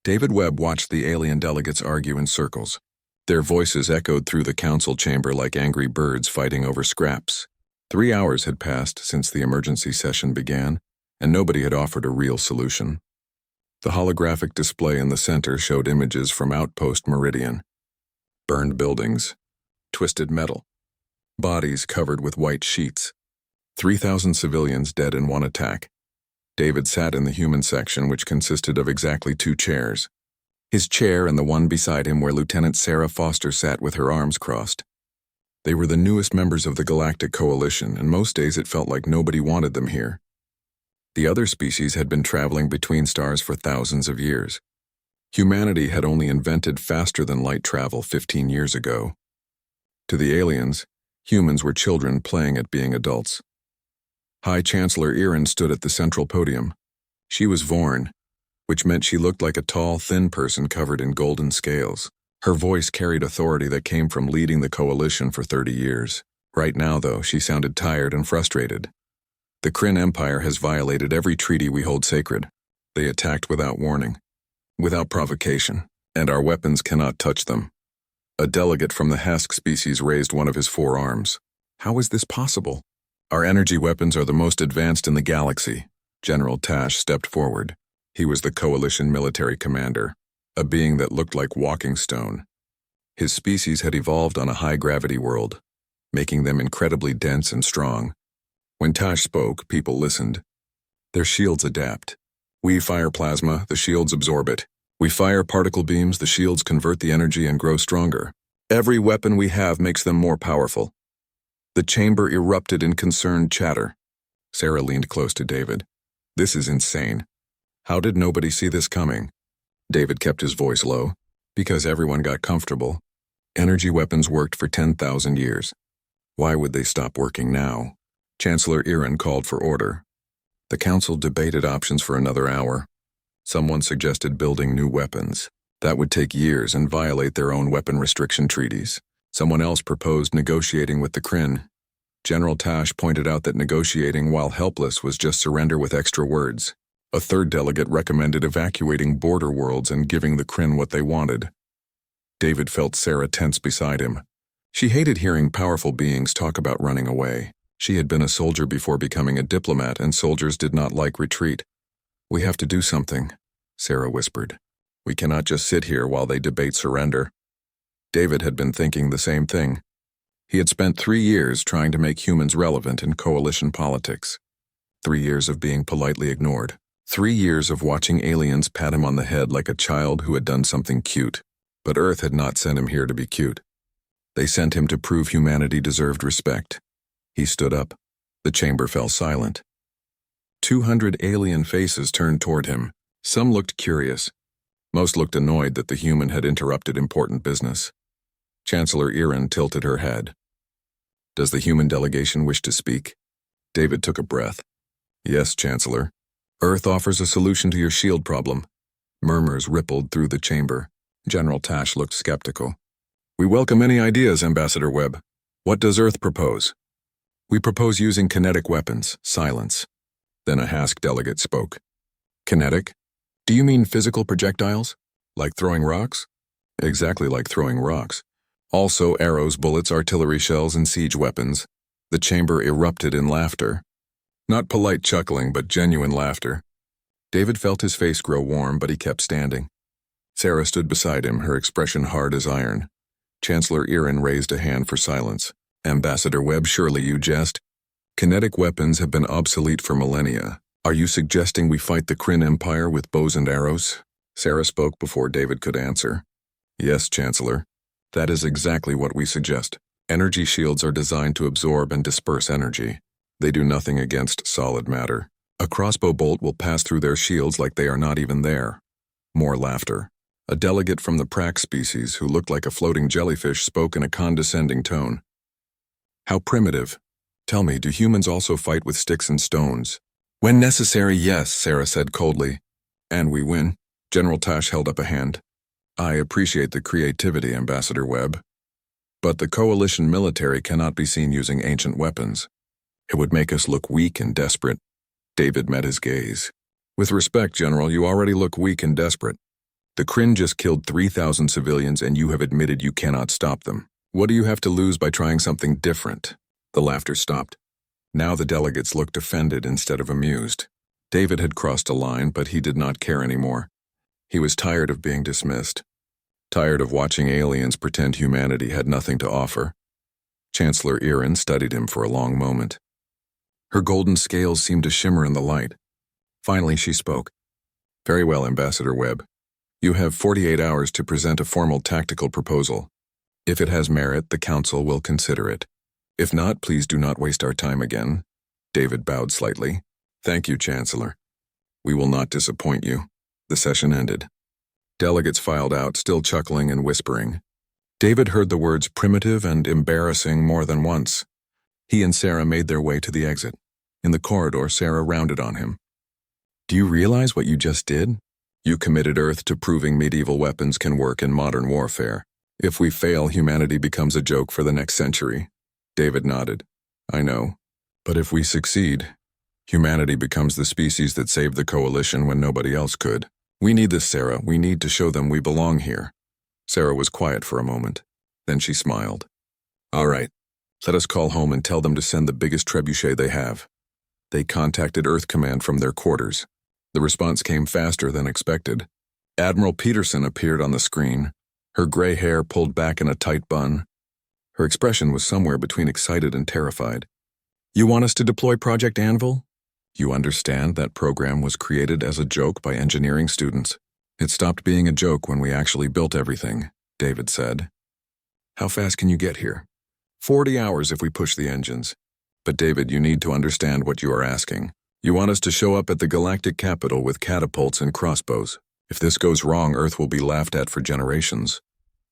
David Webb watched the alien delegates argue in circles. Their voices echoed through the council chamber like angry birds fighting over scraps. 3 hours had passed since the emergency session began, and nobody had offered a real solution. The holographic display in the center showed images from Outpost Meridian. Burned buildings, twisted metal, bodies covered with white sheets. 3,000 civilians dead in one attack. David sat in the human section, which consisted of exactly 2 chairs. His chair and the one beside him where Lieutenant Sarah Foster sat with her arms crossed. They were the newest members of the Galactic Coalition, and most days it felt like nobody wanted them here. The other species had been traveling between stars for thousands of years. Humanity had only invented faster-than-light travel 15 years ago. To the aliens, humans were children playing at being adults. High Chancellor Erin stood at the central podium. She was Vorn, which meant she looked like a tall, thin person covered in golden scales. Her voice carried authority that came from leading the coalition for 30 years. Right now, though, she sounded tired and frustrated. The Kryn Empire has violated every treaty we hold sacred. They attacked without warning, without provocation, and our weapons cannot touch them. A delegate from the Hask species raised one of his 4 arms. How is this possible? Our energy weapons are the most advanced in the galaxy. General Tash stepped forward. He was the coalition military commander, a being that looked like walking stone. His species had evolved on a high-gravity world, making them incredibly dense and strong. When Tash spoke, people listened. Their shields adapt. We fire plasma, the shields absorb it. We fire particle beams, the shields convert the energy and grow stronger. Every weapon we have makes them more powerful. The chamber erupted in concerned chatter. Sarah leaned close to David. This is insane. How did nobody see this coming? David kept his voice low. Because everyone got comfortable. Energy weapons worked for 10,000 years. Why would they stop working now? Chancellor Erin called for order. The council debated options for another hour. Someone suggested building new weapons. That would take years and violate their own weapon restriction treaties. Someone else proposed negotiating with the Kryn. General Tash pointed out that negotiating while helpless was just surrender with extra words. A third delegate recommended evacuating border worlds and giving the Kryn what they wanted. David felt Sarah tense beside him. She hated hearing powerful beings talk about running away. She had been a soldier before becoming a diplomat, and soldiers did not like retreat. We have to do something, Sarah whispered. We cannot just sit here while they debate surrender. David had been thinking the same thing. He had spent 3 years trying to make humans relevant in coalition politics. 3 years of being politely ignored. 3 years of watching aliens pat him on the head like a child who had done something cute. But Earth had not sent him here to be cute. They sent him to prove humanity deserved respect. He stood up. The chamber fell silent. 200 alien faces turned toward him. Some looked curious. Most looked annoyed that the human had interrupted important business. Chancellor Erin tilted her head. Does the human delegation wish to speak? David took a breath. Yes, Chancellor. Earth offers a solution to your shield problem. Murmurs rippled through the chamber. General Tash looked skeptical. We welcome any ideas, Ambassador Webb. What does Earth propose? We propose using kinetic weapons. Silence. Then a Hask delegate spoke. Kinetic? Do you mean physical projectiles? Like throwing rocks? Exactly like throwing rocks. Also arrows, bullets, artillery shells, and siege weapons. The chamber erupted in laughter. Not polite chuckling, but genuine laughter. David felt his face grow warm, but he kept standing. Sarah stood beside him, her expression hard as iron. Chancellor Erin raised a hand for silence. Ambassador Webb, surely you jest. Kinetic weapons have been obsolete for millennia. Are you suggesting we fight the Kryn Empire with bows and arrows? Sarah spoke before David could answer. Yes, Chancellor. That is exactly what we suggest. Energy shields are designed to absorb and disperse energy. They do nothing against solid matter. A crossbow bolt will pass through their shields like they are not even there. More laughter. A delegate from the Prax species, who looked like a floating jellyfish, spoke in a condescending tone. How primitive. Tell me, do humans also fight with sticks and stones? When necessary, yes, Sarah said coldly. And we win. General Tash held up a hand. I appreciate the creativity, Ambassador Webb. But the coalition military cannot be seen using ancient weapons. It would make us look weak and desperate. David met his gaze. With respect, General, you already look weak and desperate. The Kryn just killed 3,000 civilians and you have admitted you cannot stop them. What do you have to lose by trying something different? The laughter stopped. Now the delegates looked offended instead of amused. David had crossed a line, but he did not care anymore. He was tired of being dismissed. Tired of watching aliens pretend humanity had nothing to offer. Chancellor Erin studied him for a long moment. Her golden scales seemed to shimmer in the light. Finally, she spoke. Very well, Ambassador Webb. You have 48 hours to present a formal tactical proposal. If it has merit, the Council will consider it. If not, please do not waste our time again. David bowed slightly. Thank you, Chancellor. We will not disappoint you. The session ended. Delegates filed out, still chuckling and whispering. David heard the words primitive and embarrassing more than once. He and Sarah made their way to the exit. In the corridor, Sarah rounded on him. Do you realize what you just did? You committed Earth to proving medieval weapons can work in modern warfare. If we fail, humanity becomes a joke for the next century. David nodded. I know. But if we succeed, humanity becomes the species that saved the Coalition when nobody else could. We need this, Sarah. We need to show them we belong here. Sarah was quiet for a moment. Then she smiled. All right. Let us call home and tell them to send the biggest trebuchet they have. They contacted Earth Command from their quarters. The response came faster than expected. Admiral Peterson appeared on the screen, her gray hair pulled back in a tight bun. Her expression was somewhere between excited and terrified. You want us to deploy Project Anvil? You understand that program was created as a joke by engineering students. It stopped being a joke when we actually built everything, David said. How fast can you get here? 40 hours if we push the engines. But David, you need to understand what you are asking. You want us to show up at the galactic capital with catapults and crossbows. If this goes wrong, Earth will be laughed at for generations.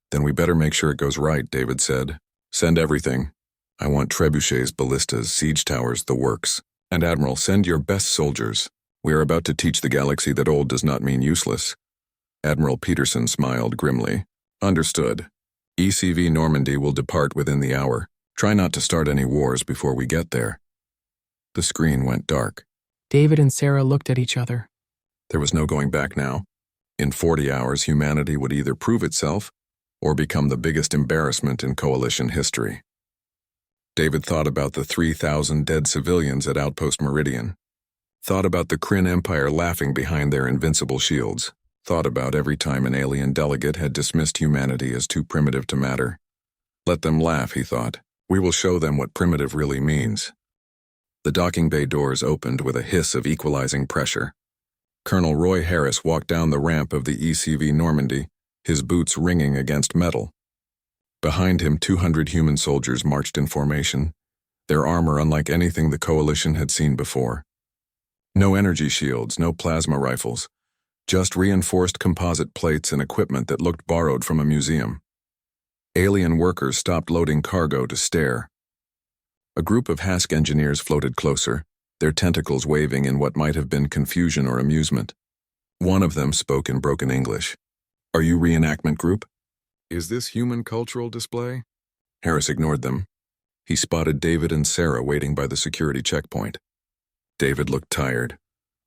Then we better make sure it goes right, David said. Send everything. I want trebuchets, ballistas, siege towers, the works. And Admiral, send your best soldiers. We are about to teach the galaxy that old does not mean useless. Admiral Peterson smiled grimly. Understood. ECV Normandy will depart within the hour. Try not to start any wars before we get there. The screen went dark. David and Sarah looked at each other. There was no going back now. In 40 hours, humanity would either prove itself or become the biggest embarrassment in Coalition history. David thought about the 3,000 dead civilians at Outpost Meridian. Thought about the Kryn Empire laughing behind their invincible shields. Thought about every time an alien delegate had dismissed humanity as too primitive to matter. Let them laugh, he thought. We will show them what primitive really means. The docking bay doors opened with a hiss of equalizing pressure. Colonel Roy Harris walked down the ramp of the ECV Normandy, his boots ringing against metal. Behind him, 200 human soldiers marched in formation, their armor unlike anything the Coalition had seen before. No energy shields, no plasma rifles, just reinforced composite plates and equipment that looked borrowed from a museum. Alien workers stopped loading cargo to stare. A group of Hask engineers floated closer, their tentacles waving in what might have been confusion or amusement. One of them spoke in broken English. Are you reenactment group? Is this human cultural display? Harris ignored them. He spotted David and Sarah waiting by the security checkpoint. David looked tired,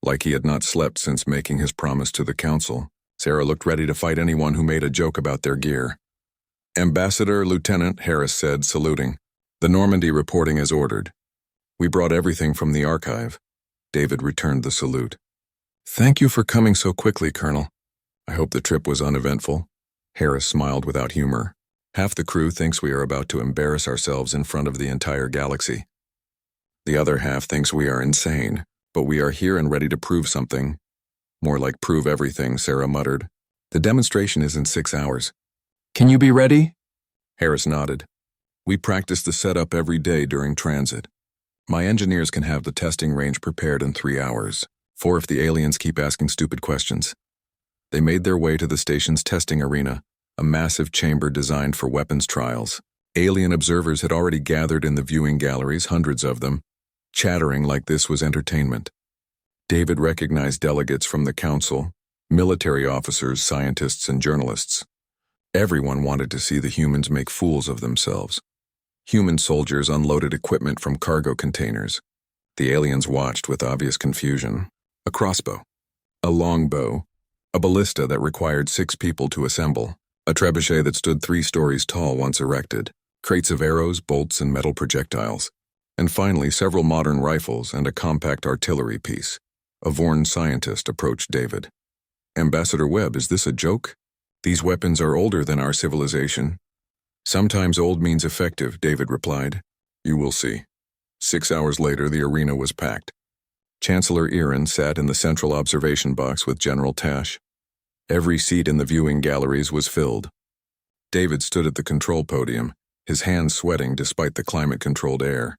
like he had not slept since making his promise to the Council. Sarah looked ready to fight anyone who made a joke about their gear. Ambassador, Lieutenant, Harris said, saluting. The Normandy reporting as ordered. We brought everything from the archive. David returned the salute. Thank you for coming so quickly, Colonel. I hope the trip was uneventful. Harris smiled without humor. Half the crew thinks we are about to embarrass ourselves in front of the entire galaxy. The other half thinks we are insane, but we are here and ready to prove something. More like prove everything, Sarah muttered. The demonstration is in 6 hours. Can you be ready? Harris nodded. We practice the setup every day during transit. My engineers can have the testing range prepared in 3 hours, 4 if the aliens keep asking stupid questions. They made their way to the station's testing arena, a massive chamber designed for weapons trials. Alien observers had already gathered in the viewing galleries, hundreds of them, chattering like this was entertainment. David recognized delegates from the Council, military officers, scientists, and journalists. Everyone wanted to see the humans make fools of themselves. Human soldiers unloaded equipment from cargo containers. The aliens watched with obvious confusion. A crossbow, a longbow, a ballista that required 6 people to assemble, a trebuchet that stood 3 stories tall once erected, crates of arrows, bolts, and metal projectiles, and finally several modern rifles and a compact artillery piece. A Vorn scientist approached David. "Ambassador Webb, is this a joke? These weapons are older than our civilization." "Sometimes old means effective," David replied. "You will see." 6 hours later, the arena was packed. Chancellor Erin sat in the central observation box with General Tash. Every seat in the viewing galleries was filled. David stood at the control podium, his hands sweating despite the climate-controlled air.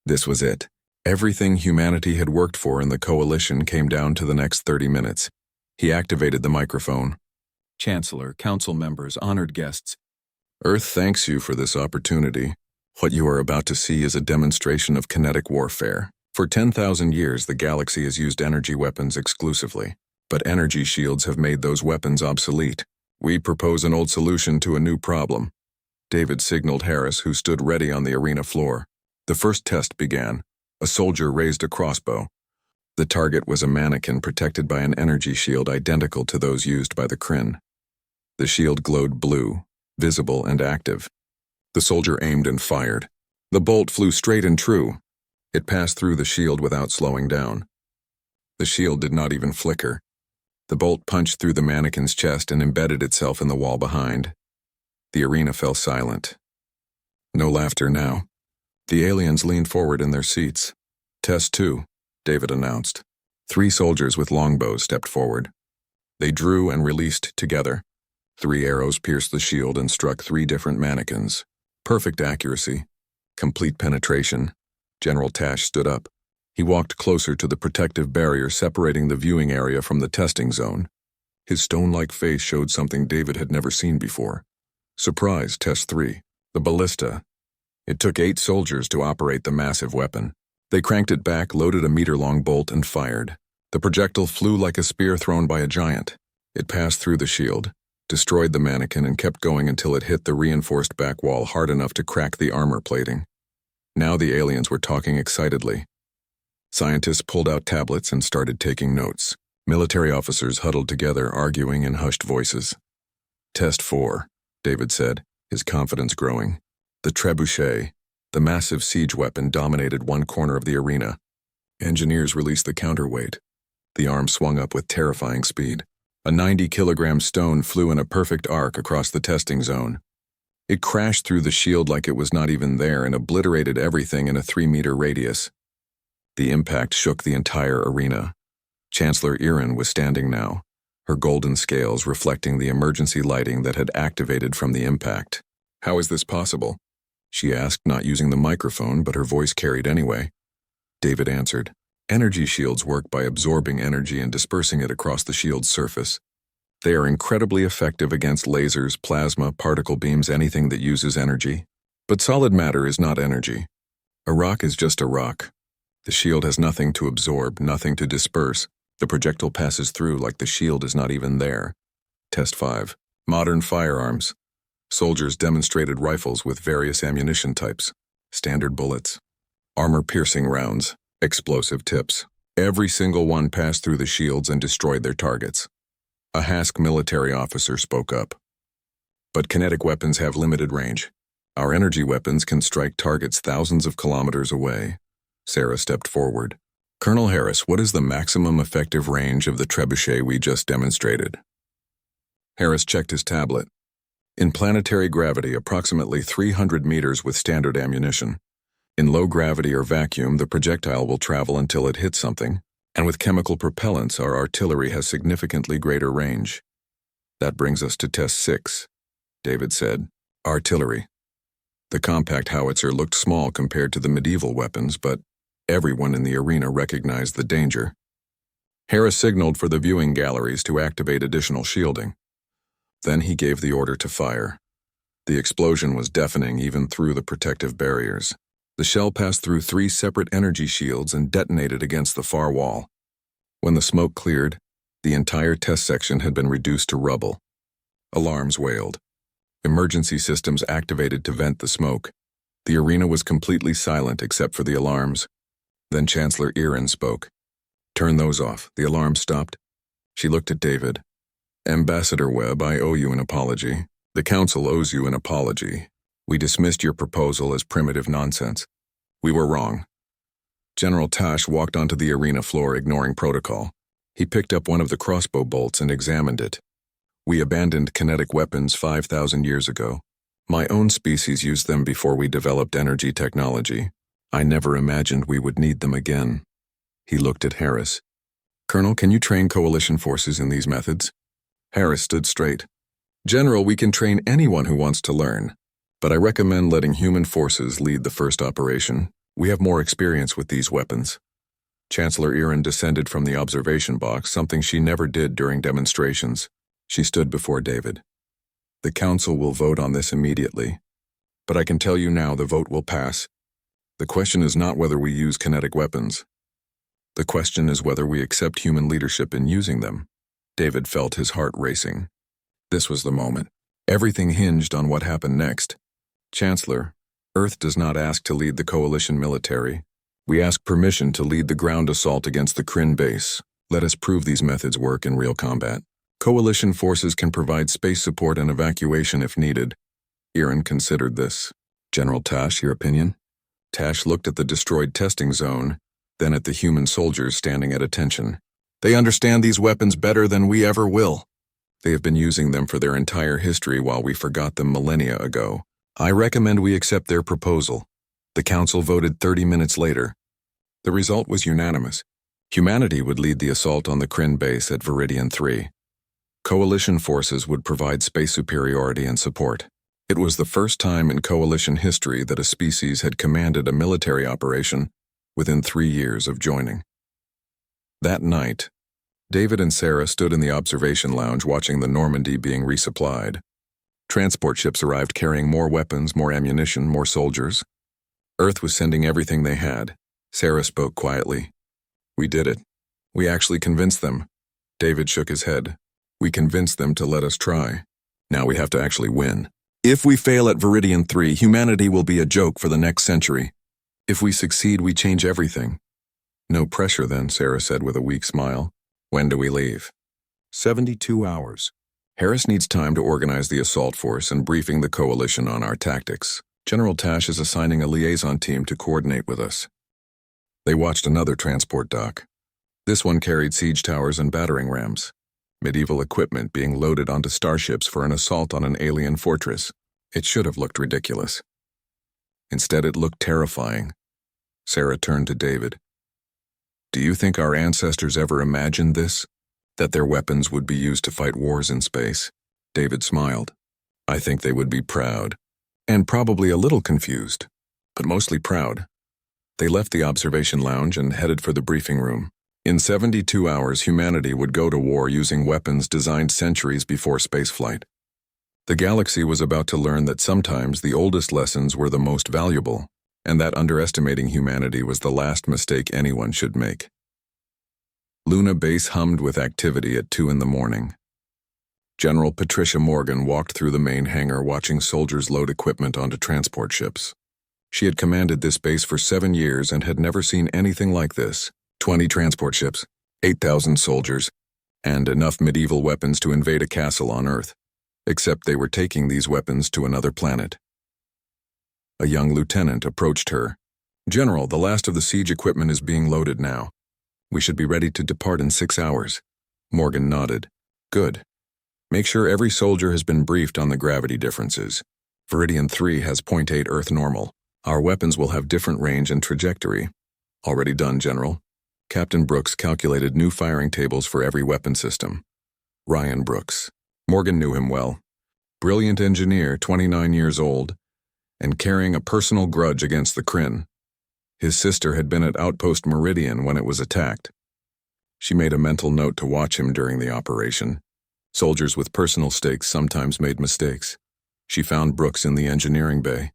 This was it. Everything humanity had worked for in the coalition came down to the next 30 minutes. He activated the microphone. "Chancellor, council members, honored guests. Earth thanks you for this opportunity. What you are about to see is a demonstration of kinetic warfare. For 10,000 years, the galaxy has used energy weapons exclusively, but energy shields have made those weapons obsolete. We propose an old solution to a new problem." David signaled Harris, who stood ready on the arena floor. The first test began. A soldier raised a crossbow. The target was a mannequin protected by an energy shield identical to those used by the Kryn. The shield glowed blue, visible and active. The soldier aimed and fired. The bolt flew straight and true. It passed through the shield without slowing down. The shield did not even flicker. The bolt punched through the mannequin's chest and embedded itself in the wall behind. The arena fell silent. No laughter now. The aliens leaned forward in their seats. "Test 2, David announced. 3 soldiers with longbows stepped forward. They drew and released together. 3 arrows pierced the shield and struck 3 different mannequins. Perfect accuracy. Complete penetration. General Tash stood up. He walked closer to the protective barrier separating the viewing area from the testing zone. His stone-like face showed something David had never seen before. Surprise, Test 3. The ballista. It took 8 soldiers to operate the massive weapon. They cranked it back, loaded a meter-long bolt, and fired. The projectile flew like a spear thrown by a giant. It passed through the shield, destroyed the mannequin, and kept going until it hit the reinforced back wall hard enough to crack the armor plating. Now the aliens were talking excitedly. Scientists pulled out tablets and started taking notes. Military officers huddled together, arguing in hushed voices. "Test 4, David said, his confidence growing. The trebuchet, the massive siege weapon, dominated one corner of the arena. Engineers released the counterweight. The arm swung up with terrifying speed. A 90-kilogram stone flew in a perfect arc across the testing zone. It crashed through the shield like it was not even there and obliterated everything in a 3-meter radius. The impact shook the entire arena. Chancellor Erin was standing now, her golden scales reflecting the emergency lighting that had activated from the impact. "How is this possible?" she asked, not using the microphone, but her voice carried anyway. David answered. "Energy shields work by absorbing energy and dispersing it across the shield's surface. They are incredibly effective against lasers, plasma, particle beams, anything that uses energy. But solid matter is not energy. A rock is just a rock. The shield has nothing to absorb, nothing to disperse. The projectile passes through like the shield is not even there." Test 5. Modern firearms. Soldiers demonstrated rifles with various ammunition types. Standard bullets. Armor-piercing rounds. Explosive tips. Every single one passed through the shields and destroyed their targets. A Hask military officer spoke up. "But kinetic weapons have limited range. Our energy weapons can strike targets thousands of kilometers away." Sarah stepped forward. "Colonel Harris, what is the maximum effective range of the trebuchet we just demonstrated?" Harris checked his tablet. "In planetary gravity, approximately 300 meters with standard ammunition. In low gravity or vacuum, the projectile will travel until it hits something, and with chemical propellants, our artillery has significantly greater range." "That brings us to Test 6, David said. Artillery. The compact howitzer looked small compared to the medieval weapons, but everyone in the arena recognized the danger. Harris signaled for the viewing galleries to activate additional shielding. Then he gave the order to fire. The explosion was deafening even through the protective barriers. The shell passed through 3 separate energy shields and detonated against the far wall. When the smoke cleared, the entire test section had been reduced to rubble. Alarms wailed. Emergency systems activated to vent the smoke. The arena was completely silent except for the alarms. Then Chancellor Erin spoke. "Turn those off." The alarm stopped. She looked at David. Ambassador Webb, I owe you an apology. The Council owes you an apology. We dismissed your proposal as primitive nonsense. We were wrong. General Tash walked onto the arena floor, ignoring protocol. He picked up one of the crossbow bolts and examined it. We abandoned kinetic weapons 5,000 years ago. My own species used them before we developed energy technology. I never imagined we would need them again. He looked at Harris. Colonel, can you train coalition forces in these methods? Harris stood straight. General, we can train anyone who wants to learn, but I recommend letting human forces lead the first operation. We have more experience with these weapons. Chancellor Erin descended from the observation box, something she never did during demonstrations. She stood before David. The Council will vote on this immediately, but I can tell you now the vote will pass. The question is not whether we use kinetic weapons. The question is whether we accept human leadership in using them. David felt his heart racing. This was the moment. Everything hinged on what happened next. Chancellor, Earth does not ask to lead the coalition military. We ask permission to lead the ground assault against the Kryn base. Let us prove these methods work in real combat. Coalition forces can provide space support and evacuation if needed. Erin considered this. General Tash, your opinion? Tash looked at the destroyed testing zone, then at the human soldiers standing at attention. They understand these weapons better than we ever will. They have been using them for their entire history while we forgot them millennia ago. I recommend we accept their proposal. The Council voted 30 minutes later. The result was unanimous. Humanity would lead the assault on the Kryn base at Viridian 3. Coalition forces would provide space superiority and support. It was the first time in Coalition history that a species had commanded a military operation within 3 years of joining. That night, David and Sarah stood in the observation lounge watching the Normandy being resupplied. Transport ships arrived carrying more weapons, more ammunition, more soldiers. Earth was sending everything they had. Sarah spoke quietly. We did it. We actually convinced them. David shook his head. We convinced them to let us try. Now we have to actually win. If we fail at Viridian 3, humanity will be a joke for the next century. If we succeed, we change everything. No pressure then, Sarah said with a weak smile. When do we leave? 72 hours. Harris needs time to organize the assault force and briefing the coalition on our tactics. General Tash is assigning a liaison team to coordinate with us. They watched another transport dock. This one carried siege towers and battering rams. Medieval equipment being loaded onto starships for an assault on an alien fortress. It should have looked ridiculous. Instead, it looked terrifying. Sarah turned to David. Do you think our ancestors ever imagined this? That their weapons would be used to fight wars in space? David smiled. I think they would be proud. And probably a little confused, but mostly proud. They left the observation lounge and headed for the briefing room. In 72 hours, humanity would go to war using weapons designed centuries before spaceflight. The galaxy was about to learn that sometimes the oldest lessons were the most valuable, and that underestimating humanity was the last mistake anyone should make. Luna Base hummed with activity at 2 a.m. General Patricia Morgan walked through the main hangar watching soldiers load equipment onto transport ships. She had commanded this base for 7 years and had never seen anything like this. 20 transport ships, 8,000 soldiers, and enough medieval weapons to invade a castle on Earth. Except they were taking these weapons to another planet. A young lieutenant approached her. General, the last of the siege equipment is being loaded now. We should be ready to depart in 6 hours. Morgan nodded. Good. Make sure every soldier has been briefed on the gravity differences. Viridian 3 has 0.8 Earth normal. Our weapons will have different range and trajectory. Already done, General. Captain Brooks calculated new firing tables for every weapon system. Ryan Brooks. Morgan knew him well. Brilliant engineer, 29 years old, and carrying a personal grudge against the Kryn. His sister had been at Outpost Meridian when it was attacked. She made a mental note to watch him during the operation. Soldiers with personal stakes sometimes made mistakes. She found Brooks in the engineering bay,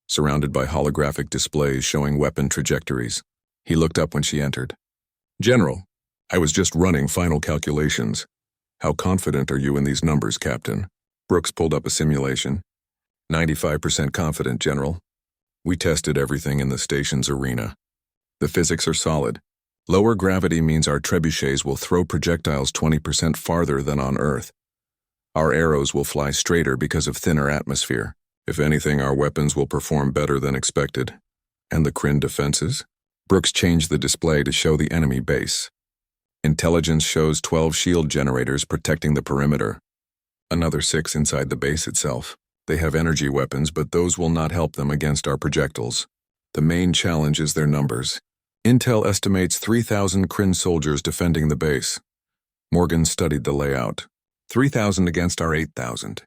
surrounded by holographic displays showing weapon trajectories. He looked up when she entered. General, I was just running final calculations. How confident are you in these numbers, Captain? Brooks pulled up a simulation. 95% confident, General. We tested everything in the station's arena. The physics are solid. Lower gravity means our trebuchets will throw projectiles 20% farther than on Earth. Our arrows will fly straighter because of thinner atmosphere. If anything, our weapons will perform better than expected. And the Kryn defenses? Brooks changed the display to show the enemy base. Intelligence shows 12 shield generators protecting the perimeter. Another 6 inside the base itself. They have energy weapons, but those will not help them against our projectiles. The main challenge is their numbers. Intel estimates 3,000 Kryn soldiers defending the base. Morgan studied the layout. 3,000 against our 8,000.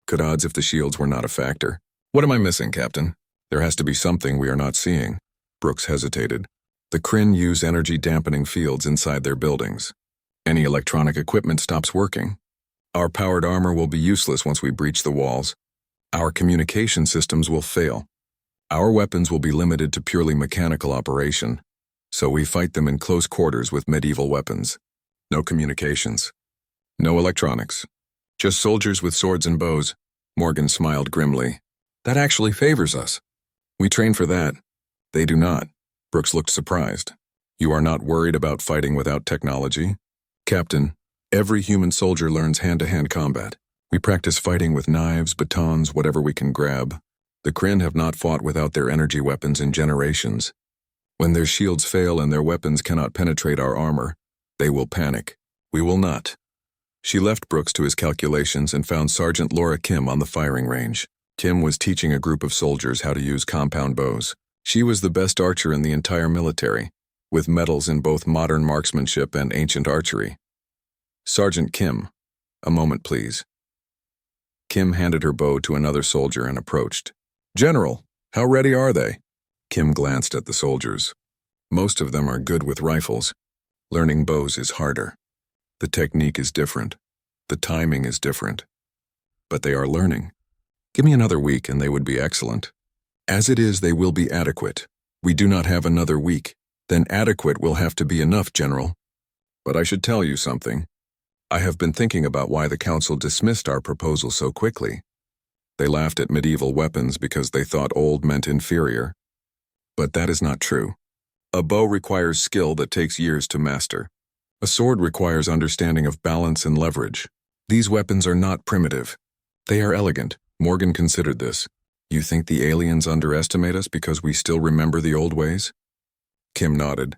Good odds if the shields were not a factor. What am I missing, Captain? There has to be something we are not seeing. Brooks hesitated. The Kryn use energy-dampening fields inside their buildings. Any electronic equipment stops working. Our powered armor will be useless once we breach the walls. Our communication systems will fail. Our weapons will be limited to purely mechanical operation, so we fight them in close quarters with medieval weapons. No communications. No electronics. Just soldiers with swords and bows. Morgan smiled grimly. That actually favors us. We train for that. They do not. Brooks looked surprised. You are not worried about fighting without technology? Captain, every human soldier learns hand-to-hand combat. We practice fighting with knives, batons, whatever we can grab. The Kryn have not fought without their energy weapons in generations. When their shields fail and their weapons cannot penetrate our armor, they will panic. We will not. She left Brooks to his calculations and found Sergeant Laura Kim on the firing range. Kim was teaching a group of soldiers how to use compound bows. She was the best archer in the entire military, with medals in both modern marksmanship and ancient archery. Sergeant Kim, a moment please. Kim handed her bow to another soldier and approached. General, how ready are they? Kim glanced at the soldiers. Most of them are good with rifles. Learning bows is harder. The technique is different. The timing is different. But they are learning. Give me another week and they would be excellent. As it is, they will be adequate. We do not have another week. Then adequate will have to be enough, General. But I should tell you something. I have been thinking about why the Council dismissed our proposal so quickly. They laughed at medieval weapons because they thought old meant inferior. But that is not true. A bow requires skill that takes years to master. A sword requires understanding of balance and leverage. These weapons are not primitive. They are elegant. Morgan considered this. You think the aliens underestimate us because we still remember the old ways? Kim nodded.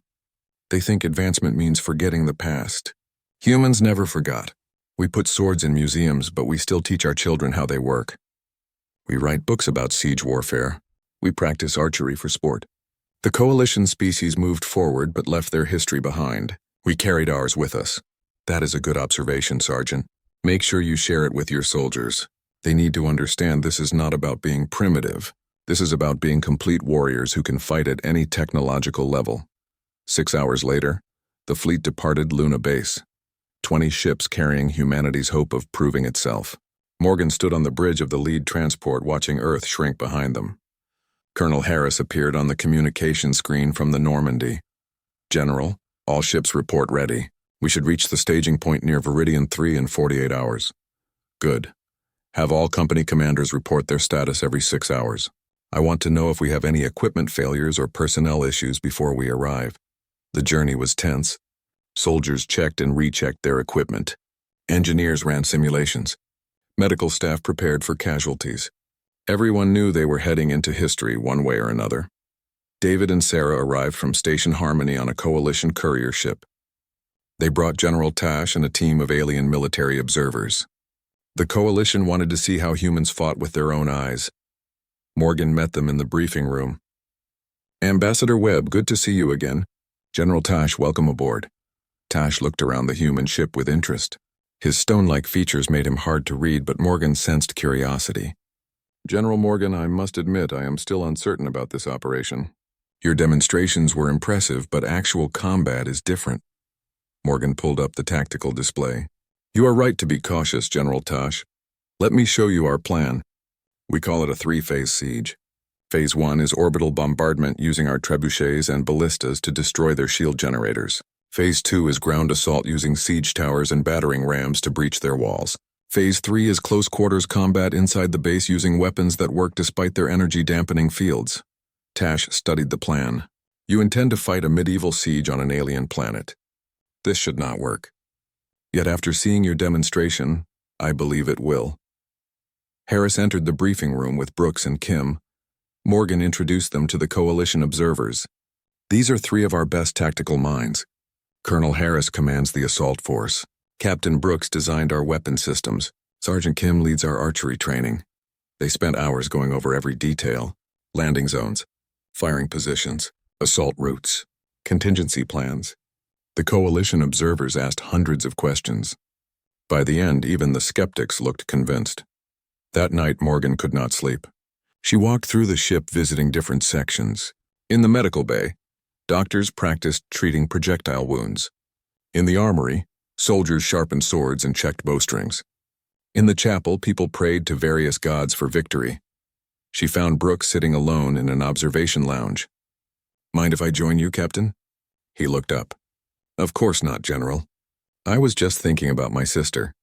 They think advancement means forgetting the past. Humans never forgot. We put swords in museums, but we still teach our children how they work. We write books about siege warfare. We practice archery for sport. The coalition species moved forward but left their history behind. We carried ours with us. That is a good observation, Sergeant. Make sure you share it with your soldiers. They need to understand this is not about being primitive. This is about being complete warriors who can fight at any technological level. 6 hours later, the fleet departed Luna Base. 20 ships carrying humanity's hope of proving itself. Morgan stood on the bridge of the lead transport watching Earth shrink behind them. Colonel Harris appeared on the communication screen from the Normandy. General, all ships report ready. We should reach the staging point near Viridian 3 in 48 hours. Good. Have all company commanders report their status every 6 hours. I want to know if we have any equipment failures or personnel issues before we arrive. The journey was tense. Soldiers checked and rechecked their equipment. Engineers ran simulations. Medical staff prepared for casualties. Everyone knew they were heading into history one way or another. David and Sarah arrived from Station Harmony on a coalition courier ship. They brought General Tash and a team of alien military observers. The coalition wanted to see how humans fought with their own eyes. Morgan met them in the briefing room. Ambassador Webb, good to see you again. General Tash, welcome aboard. Tash looked around the human ship with interest. His stone-like features made him hard to read, but Morgan sensed curiosity. General Morgan, I must admit I am still uncertain about this operation. Your demonstrations were impressive, but actual combat is different. Morgan pulled up the tactical display. You are right to be cautious, General Tash. Let me show you our plan. We call it a 3-phase siege. Phase 1 is orbital bombardment using our trebuchets and ballistas to destroy their shield generators. Phase 2 is ground assault using siege towers and battering rams to breach their walls. Phase 3 is close quarters combat inside the base using weapons that work despite their energy dampening fields. Tash studied the plan. You intend to fight a medieval siege on an alien planet. This should not work. Yet after seeing your demonstration, I believe it will. Harris entered the briefing room with Brooks and Kim. Morgan introduced them to the Coalition observers. These are three of our best tactical minds. Colonel Harris commands the assault force. Captain Brooks designed our weapon systems. Sergeant Kim leads our archery training. They spent hours going over every detail: landing zones, firing positions, assault routes, contingency plans. The Coalition observers asked hundreds of questions. By the end, even the skeptics looked convinced. That night, Morgan could not sleep. She walked through the ship visiting different sections. In the medical bay, doctors practiced treating projectile wounds. In the armory, soldiers sharpened swords and checked bowstrings. In the chapel, people prayed to various gods for victory. She found Brooks sitting alone in an observation lounge. "Mind if I join you, Captain?" He looked up. "Of course not, General. I was just thinking about my sister.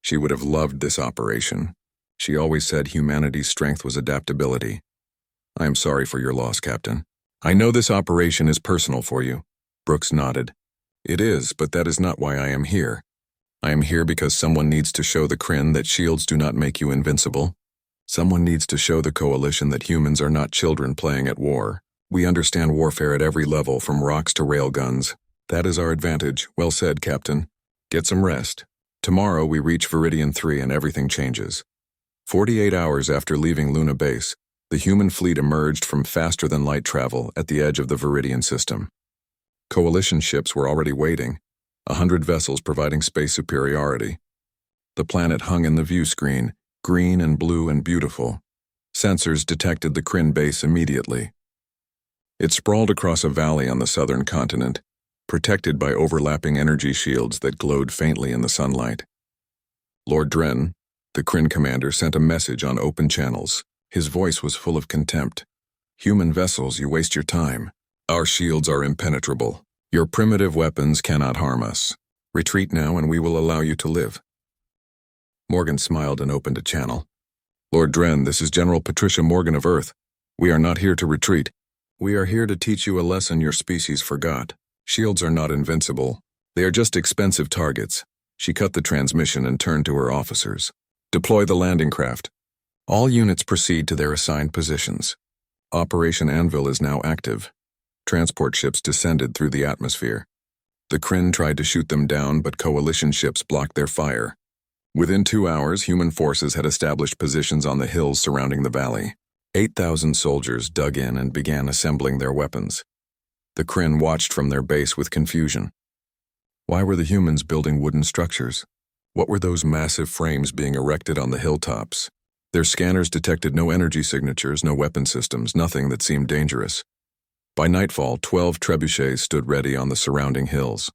She would have loved this operation. She always said humanity's strength was adaptability. I am sorry for your loss, Captain. I know this operation is personal for you." Brooks nodded. "It is, but that is not why I am here. I am here because someone needs to show the Kryn that shields do not make you invincible. Someone needs to show the Coalition that humans are not children playing at war. We understand warfare at every level, from rocks to railguns. That is our advantage." "Well said, Captain. Get some rest. Tomorrow we reach Viridian 3 and everything changes." 48 hours after leaving Luna Base, the human fleet emerged from faster-than-light travel at the edge of the Viridian system. Coalition ships were already waiting, 100 vessels providing space superiority. The planet hung in the view screen, green and blue and beautiful. Sensors detected the Kryn base immediately. It sprawled across a valley on the southern continent, protected by overlapping energy shields that glowed faintly in the sunlight. Lord Dren, the Kryn commander, sent a message on open channels. His voice was full of contempt. "Human vessels, you waste your time. Our shields are impenetrable. Your primitive weapons cannot harm us. Retreat now and we will allow you to live." Morgan smiled and opened a channel. "Lord Dren, this is General Patricia Morgan of Earth. We are not here to retreat. We are here to teach you a lesson your species forgot. Shields are not invincible. They are just expensive targets." She cut the transmission and turned to her officers. "Deploy the landing craft. All units proceed to their assigned positions. Operation Anvil is now active." Transport ships descended through the atmosphere. The Kryn tried to shoot them down, but Coalition ships blocked their fire. Within 2 hours, human forces had established positions on the hills surrounding the valley. 8,000 soldiers dug in and began assembling their weapons. The Kryn watched from their base with confusion. Why were the humans building wooden structures? What were those massive frames being erected on the hilltops? Their scanners detected no energy signatures, no weapon systems, nothing that seemed dangerous. By nightfall, 12 trebuchets stood ready on the surrounding hills.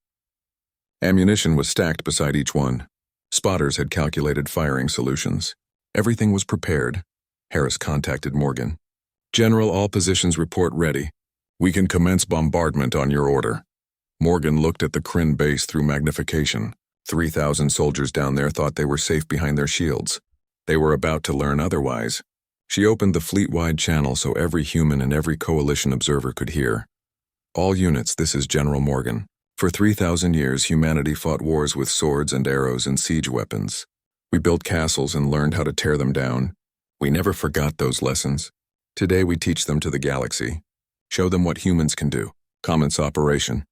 Ammunition was stacked beside each one. Spotters had calculated firing solutions. Everything was prepared. Harris contacted Morgan. "General, all positions report ready. We can commence bombardment on your order." Morgan looked at the Kryn base through magnification. 3,000 soldiers down there thought they were safe behind their shields. They were about to learn otherwise. She opened the fleet-wide channel so every human and every Coalition observer could hear. "All units, this is General Morgan. For 3,000 years, humanity fought wars with swords and arrows and siege weapons. We built castles and learned how to tear them down. We never forgot those lessons. Today we teach them to the galaxy. Show them what humans can do. Commence operation."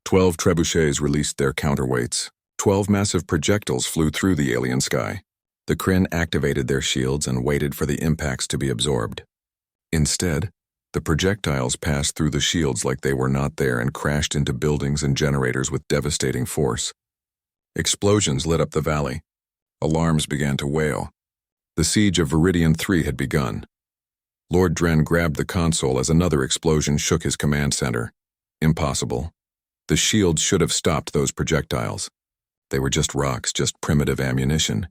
12 trebuchets released their counterweights. 12 massive projectiles flew through the alien sky. The Kryn activated their shields and waited for the impacts to be absorbed. Instead, the projectiles passed through the shields like they were not there and crashed into buildings and generators with devastating force. Explosions lit up the valley. Alarms began to wail. The siege of Viridian 3 had begun. Lord Dren grabbed the console as another explosion shook his command center. Impossible. The shields should have stopped those projectiles. They were just rocks, just primitive ammunition.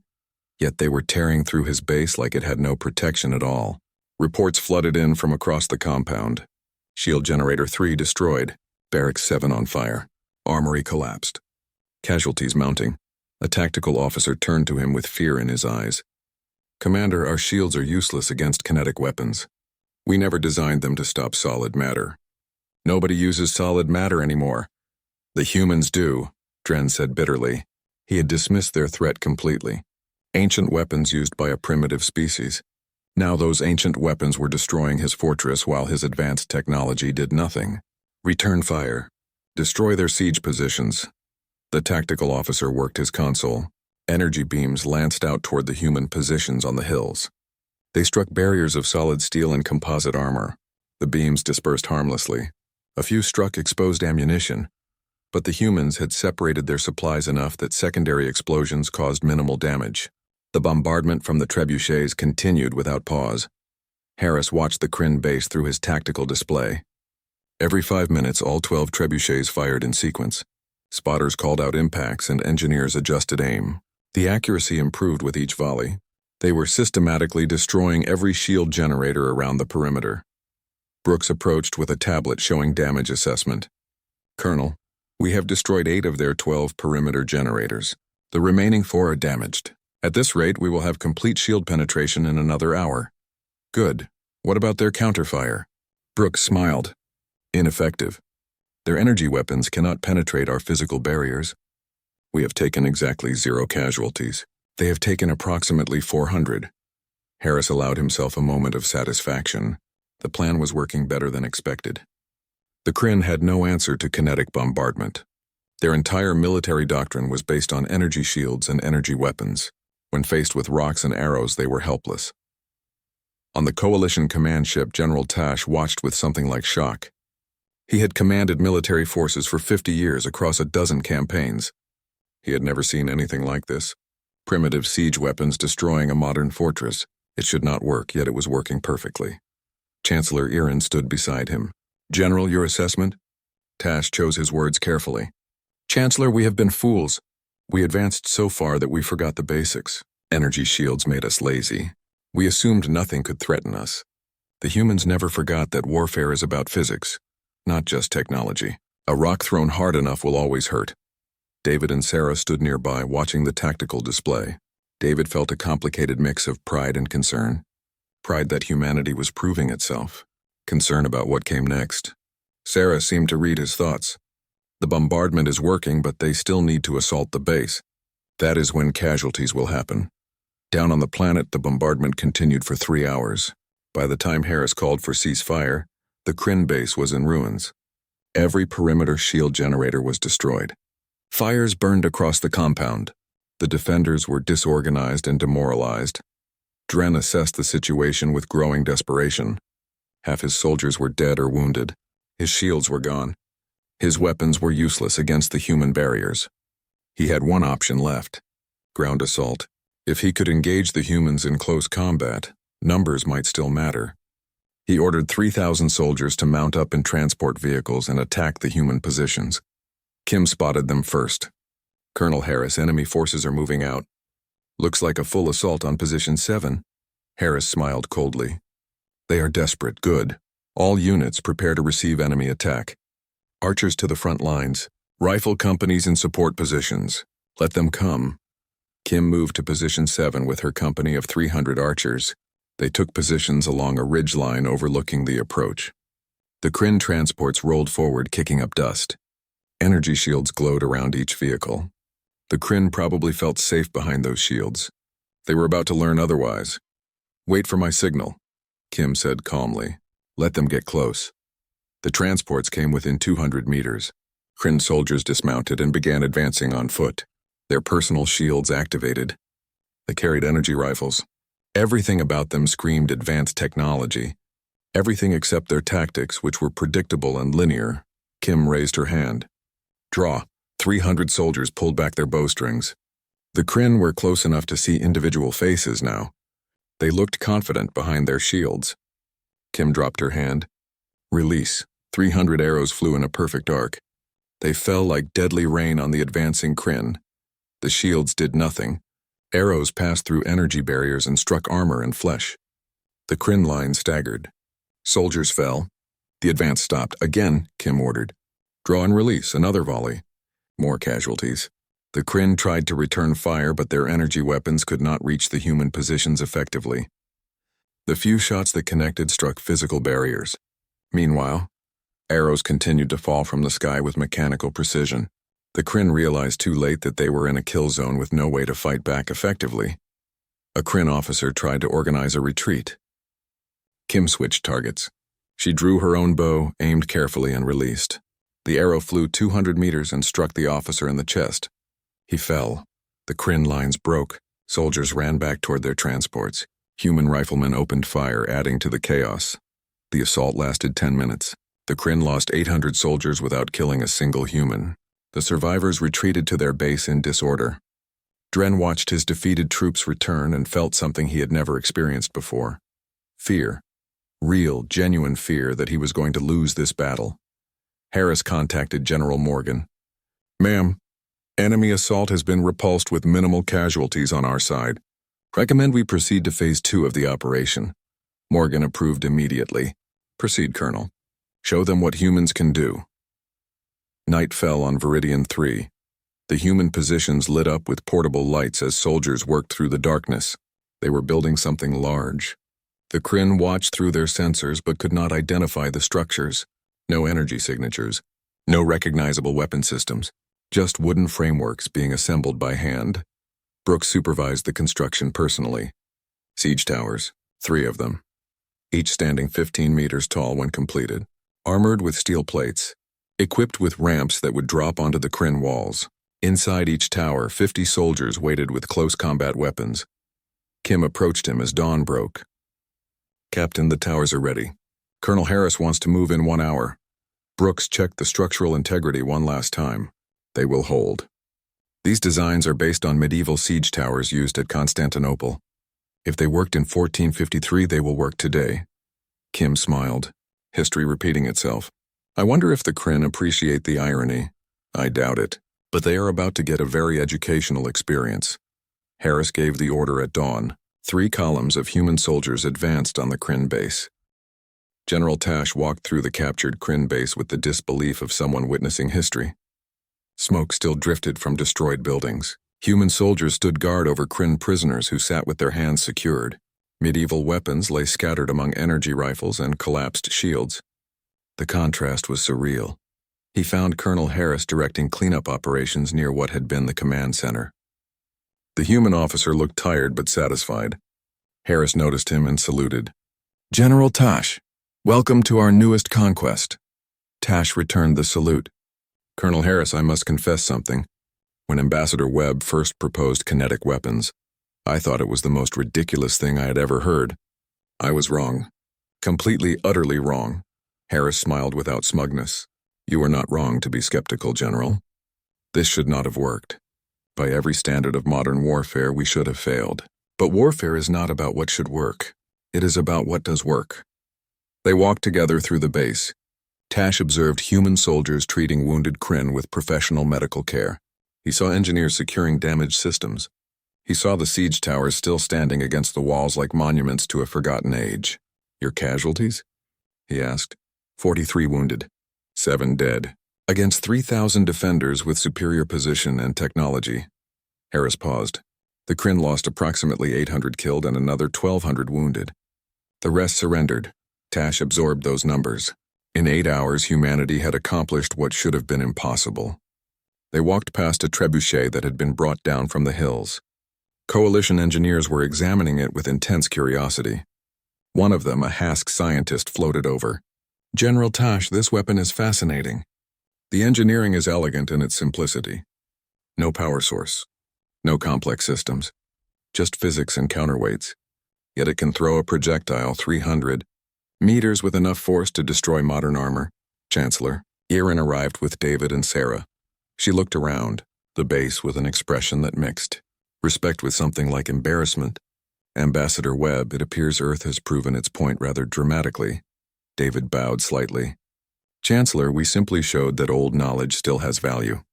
Yet they were tearing through his base like it had no protection at all. Reports flooded in from across the compound. Shield Generator 3 destroyed. Barracks 7 on fire. Armory collapsed. Casualties mounting. A tactical officer turned to him with fear in his eyes. "Commander, our shields are useless against kinetic weapons. We never designed them to stop solid matter." "Nobody uses solid matter anymore." "The humans do," Dren said bitterly. He had dismissed their threat completely. Ancient weapons used by a primitive species. Now those ancient weapons were destroying his fortress while his advanced technology did nothing. Return fire. Destroy their siege positions. The tactical officer worked his console. Energy beams lanced out toward the human positions on the hills. They struck barriers of solid steel and composite armor. The beams dispersed harmlessly. A few struck exposed ammunition, but the humans had separated their supplies enough that secondary explosions caused minimal damage. The bombardment from the trebuchets continued without pause. Harris watched the Kryn base through his tactical display. Every 5 minutes, all 12 trebuchets fired in sequence. Spotters called out impacts and engineers adjusted aim. The accuracy improved with each volley. They were systematically destroying every shield generator around the perimeter. Brooks approached with a tablet showing damage assessment. Colonel, we have destroyed 8 of their 12 perimeter generators. The remaining 4 are damaged. At this rate, we will have complete shield penetration in another hour. Good. What about their counterfire? Brooks smiled. Ineffective. Their energy weapons cannot penetrate our physical barriers. We have taken exactly 0 casualties. They have taken approximately 400. Harris allowed himself a moment of satisfaction. The plan was working better than expected. The Kryn had no answer to kinetic bombardment. Their entire military doctrine was based on energy shields and energy weapons. When faced with rocks and arrows, they were helpless. On the coalition command ship, General Tash watched with something like shock. He had commanded military forces for 50 years across a dozen campaigns. He had never seen anything like this. Primitive siege weapons destroying a modern fortress. It should not work, yet it was working perfectly. Chancellor Irin stood beside him. General, your assessment? Tash chose his words carefully. Chancellor, we have been fools. We advanced so far that we forgot the basics. Energy shields made us lazy. We assumed nothing could threaten us. The humans never forgot that warfare is about physics, not just technology. A rock thrown hard enough will always hurt. David and Sarah stood nearby, watching the tactical display. David felt a complicated mix of pride and concern. Pride that humanity was proving itself. Concern about what came next. Sarah seemed to read his thoughts. The bombardment is working, but they still need to assault the base. That is when casualties will happen. Down on the planet, the bombardment continued for 3 hours. By the time Harris called for ceasefire, the Kryn base was in ruins. Every perimeter shield generator was destroyed. Fires burned across the compound. The defenders were disorganized and demoralized. Dren assessed the situation with growing desperation. Half his soldiers were dead or wounded. His shields were gone. His weapons were useless against the human barriers. He had one option left: ground assault. If he could engage the humans in close combat, numbers might still matter. He ordered 3,000 soldiers to mount up in transport vehicles and attack the human positions. Kim spotted them first. Colonel Harris, enemy forces are moving out. Looks like a full assault on position 7. Harris smiled coldly. They are desperate. Good. All units prepare to receive enemy attack. Archers to the front lines. Rifle companies in support positions. Let them come. Kim moved to position 7 with her company of 300 archers. They took positions along a ridgeline overlooking the approach. The Kryn transports rolled forward, kicking up dust. Energy shields glowed around each vehicle. The Kryn probably felt safe behind those shields. They were about to learn otherwise. Wait for my signal, Kim said calmly. Let them get close. The transports came within 200 meters. Kryn soldiers dismounted and began advancing on foot. Their personal shields activated. They carried energy rifles. Everything about them screamed advanced technology. Everything except their tactics, which were predictable and linear. Kim raised her hand. Draw. 300 soldiers pulled back their bowstrings. The Kryn were close enough to see individual faces now. They looked confident behind their shields. Kim dropped her hand. Release. 300 arrows flew in a perfect arc. They fell like deadly rain on the advancing Kryn. The shields did nothing. Arrows passed through energy barriers and struck armor and flesh. The Kryn line staggered. Soldiers fell. The advance stopped. Again, Kim ordered. Draw and release. Another volley. More casualties. The Kryn tried to return fire, but their energy weapons could not reach the human positions effectively. The few shots that connected struck physical barriers. Meanwhile, arrows continued to fall from the sky with mechanical precision. The Kryn realized too late that they were in a kill zone with no way to fight back effectively. A Kryn officer tried to organize a retreat. Kim switched targets. She drew her own bow, aimed carefully, and released. The arrow flew 200 meters and struck the officer in the chest. He fell. The Kryn lines broke. Soldiers ran back toward their transports. Human riflemen opened fire, adding to the chaos. The assault lasted 10 minutes. The Kryn lost 800 soldiers without killing a single human. The survivors retreated to their base in disorder. Dren watched his defeated troops return and felt something he had never experienced before. Fear. Real, genuine fear that he was going to lose this battle. Harris contacted General Morgan. "Ma'am, enemy assault has been repulsed with minimal casualties on our side. Recommend we proceed to Phase 2 of the operation." Morgan approved immediately. "Proceed, Colonel. Show them what humans can do." Night fell on Viridian 3. The human positions lit up with portable lights as soldiers worked through the darkness. They were building something large. The Kryn watched through their sensors but could not identify the structures. No energy signatures. No recognizable weapon systems. Just wooden frameworks being assembled by hand. Brooks supervised the construction personally. Siege towers, 3 of them, each standing 15 meters tall when completed, armored with steel plates, equipped with ramps that would drop onto the Kryn walls. Inside each tower, 50 soldiers waited with close combat weapons. Kim approached him as dawn broke. "Captain, the towers are ready. Colonel Harris wants to move in 1 hour. Brooks checked the structural integrity one last time. They will hold." These designs are based on medieval siege towers used at Constantinople. If they worked in 1453, they will work today. Kim smiled, history repeating itself. "I wonder if the Kryn appreciate the irony. I doubt it, but they are about to get a very educational experience." Harris gave the order at dawn. 3 columns of human soldiers advanced on the Kryn base. General Tash walked through the captured Kryn base with the disbelief of someone witnessing history. Smoke still drifted from destroyed buildings. Human soldiers stood guard over Kryn prisoners who sat with their hands secured. Medieval weapons lay scattered among energy rifles and collapsed shields. The contrast was surreal. He found Colonel Harris directing cleanup operations near what had been the command center. The human officer looked tired but satisfied. Harris noticed him and saluted. "General Tash, welcome to our newest conquest." Tash returned the salute. "Colonel Harris, I must confess something. When Ambassador Webb first proposed kinetic weapons, I thought it was the most ridiculous thing I had ever heard. I was wrong. Completely, utterly wrong." Harris smiled without smugness. "You are not wrong to be skeptical, General. This should not have worked. By every standard of modern warfare, we should have failed. But warfare is not about what should work. It is about what does work." They walked together through the base. Tash observed human soldiers treating wounded Kryn with professional medical care. He saw engineers securing damaged systems. He saw the siege towers still standing against the walls like monuments to a forgotten age. "Your casualties?" he asked. 43 wounded, 7 dead, against 3,000 defenders with superior position and technology. Harris paused. The Kryn lost approximately 800 killed and another 1,200 wounded. The rest surrendered. Tash absorbed those numbers. In 8 hours, humanity had accomplished what should have been impossible. They walked past a trebuchet that had been brought down from the hills. Coalition engineers were examining it with intense curiosity. One of them, a Hask scientist, floated over. "General Tash, this weapon is fascinating. The engineering is elegant in its simplicity. No power source. No complex systems. Just physics and counterweights. Yet it can throw a projectile 300 meters with enough force to destroy modern armor." Chancellor, Erin arrived with David and Sarah. She looked around, the base with an expression that mixed. Respect with something like embarrassment. "Ambassador Webb, it appears Earth has proven its point rather dramatically." David bowed slightly. "Chancellor, we simply showed that old knowledge still has value.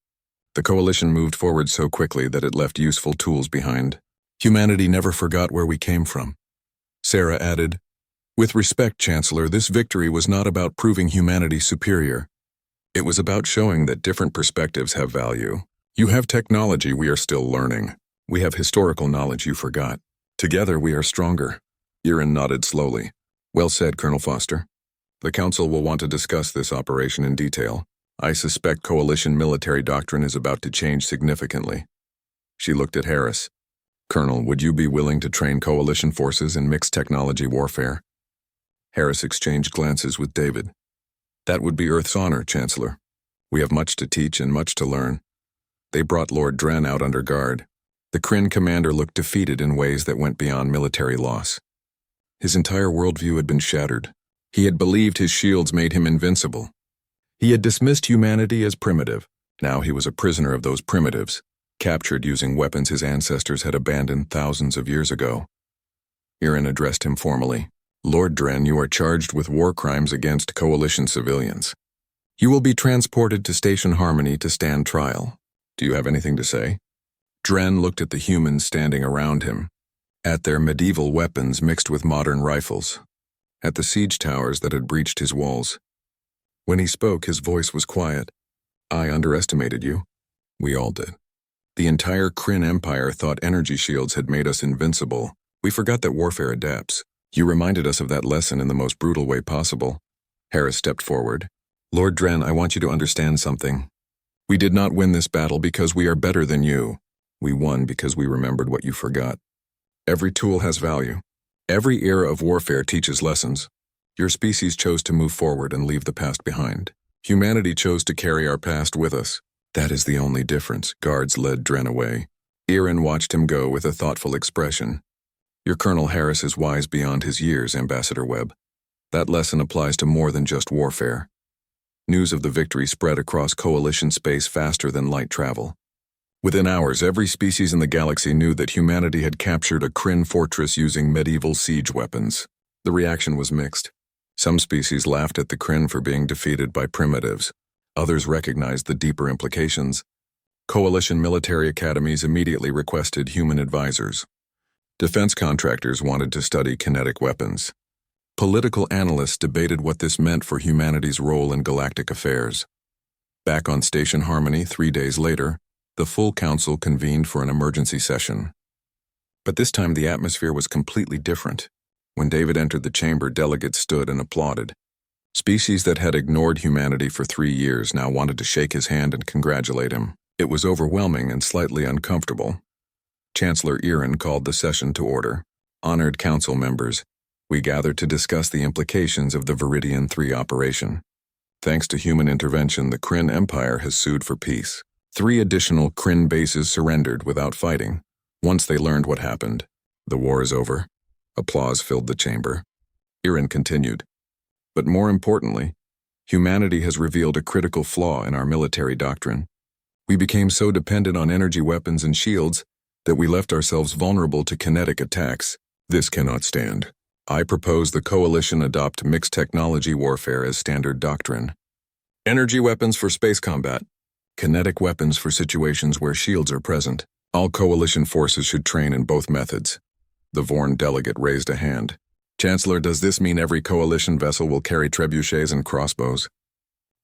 The coalition moved forward so quickly that it left useful tools behind. Humanity never forgot where we came from." Sarah added, "With respect, Chancellor, this victory was not about proving humanity superior. It was about showing that different perspectives have value. You have technology we are still learning. We have historical knowledge you forgot. Together we are stronger." Erin nodded slowly. "Well said, Colonel Foster. The Council will want to discuss this operation in detail. I suspect coalition military doctrine is about to change significantly." She looked at Harris. Colonel, would you be willing to train coalition forces in mixed technology warfare? Harris exchanged glances with David. That would be Earth's honor, Chancellor. We have much to teach and much to learn. They brought Lord Dren out under guard. The Kryn commander looked defeated in ways that went beyond military loss. His entire worldview had been shattered. He had believed his shields made him invincible. He had dismissed humanity as primitive. Now he was a prisoner of those primitives, captured using weapons his ancestors had abandoned thousands of years ago. Irin addressed him formally. Lord Dren, you are charged with war crimes against coalition civilians. You will be transported to Station Harmony to stand trial. Do you have anything to say? Dren looked at the humans standing around him, at their medieval weapons mixed with modern rifles, at the siege towers that had breached his walls. When he spoke, his voice was quiet. I underestimated you. We all did. The entire Kryn Empire thought energy shields had made us invincible. We forgot that warfare adapts. You reminded us of that lesson in the most brutal way possible. Harris stepped forward. Lord Dren, I want you to understand something. We did not win this battle because we are better than you. We won because we remembered what you forgot. Every tool has value. Every era of warfare teaches lessons. Your species chose to move forward and leave the past behind. Humanity chose to carry our past with us. That is the only difference. Guards led Dren away. Irin watched him go with a thoughtful expression. Your Colonel Harris is wise beyond his years, Ambassador Webb. That lesson applies to more than just warfare. News of the victory spread across coalition space faster than light travel. Within hours, every species in the galaxy knew that humanity had captured a Kryn fortress using medieval siege weapons. The reaction was mixed. Some species laughed at the Kryn for being defeated by primitives. Others recognized the deeper implications. Coalition military academies immediately requested human advisors. Defense contractors wanted to study kinetic weapons. Political analysts debated what this meant for humanity's role in galactic affairs. Back on Station Harmony 3 days later, the full council convened for an emergency session. But this time the atmosphere was completely different. When David entered the chamber, delegates stood and applauded. Species that had ignored humanity for 3 years now wanted to shake his hand and congratulate him. It was overwhelming and slightly uncomfortable. Chancellor Irin called the session to order. Honored council members, we gathered to discuss the implications of the Viridian 3 operation. Thanks to human intervention, the Kryn Empire has sued for peace. 3 additional Kryn bases surrendered without fighting. Once they learned what happened, the war is over. Applause filled the chamber. Irin continued. But more importantly, humanity has revealed a critical flaw in our military doctrine. We became so dependent on energy weapons and shields that we left ourselves vulnerable to kinetic attacks. This cannot stand. I propose the coalition adopt mixed technology warfare as standard doctrine. Energy weapons for space combat. Kinetic weapons for situations where shields are present. All coalition forces should train in both methods. The Vorn delegate raised a hand. Chancellor, does this mean every coalition vessel will carry trebuchets and crossbows?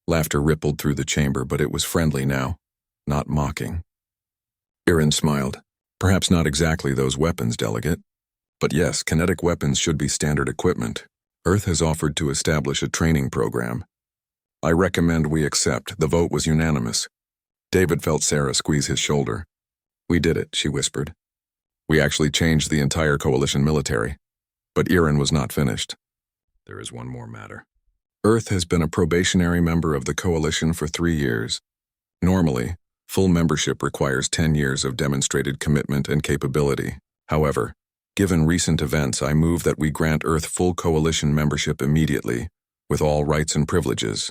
Laughter rippled through the chamber, but it was friendly now, not mocking. Irin smiled. Perhaps not exactly those weapons, delegate. But yes, kinetic weapons should be standard equipment. Earth has offered to establish a training program. I recommend we accept. The vote was unanimous. David felt Sarah squeeze his shoulder. We did it, she whispered. We actually changed the entire coalition military. But Irin was not finished. There is one more matter. Earth has been a probationary member of the coalition for 3 years. Normally, full membership requires 10 years of demonstrated commitment and capability. However, given recent events, I move that we grant Earth full coalition membership immediately, with all rights and privileges.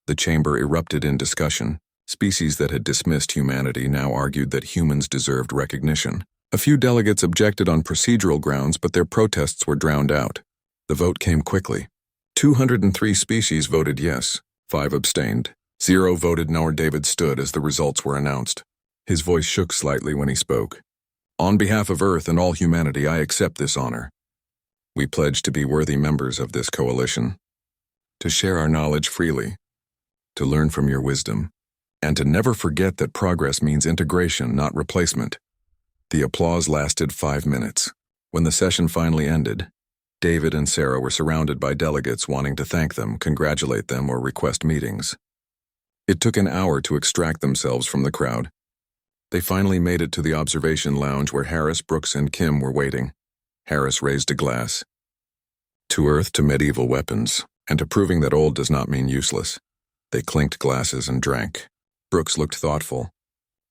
The chamber erupted in discussion. Species that had dismissed humanity now argued that humans deserved recognition. A few delegates objected on procedural grounds, but their protests were drowned out. The vote came quickly. 203 species voted yes, 5 abstained. 0 voted no. David stood as the results were announced. His voice shook slightly when he spoke. On behalf of Earth and all humanity, I accept this honor. We pledge to be worthy members of this coalition, to share our knowledge freely, to learn from your wisdom, and to never forget that progress means integration, not replacement. The applause lasted 5 minutes. When the session finally ended, David and Sarah were surrounded by delegates wanting to thank them, congratulate them, or request meetings. It took an hour to extract themselves from the crowd. They finally made it to the observation lounge where Harris, Brooks, and Kim were waiting. Harris raised a glass. To Earth, to medieval weapons, and to proving that old does not mean useless. They clinked glasses and drank. Brooks looked thoughtful.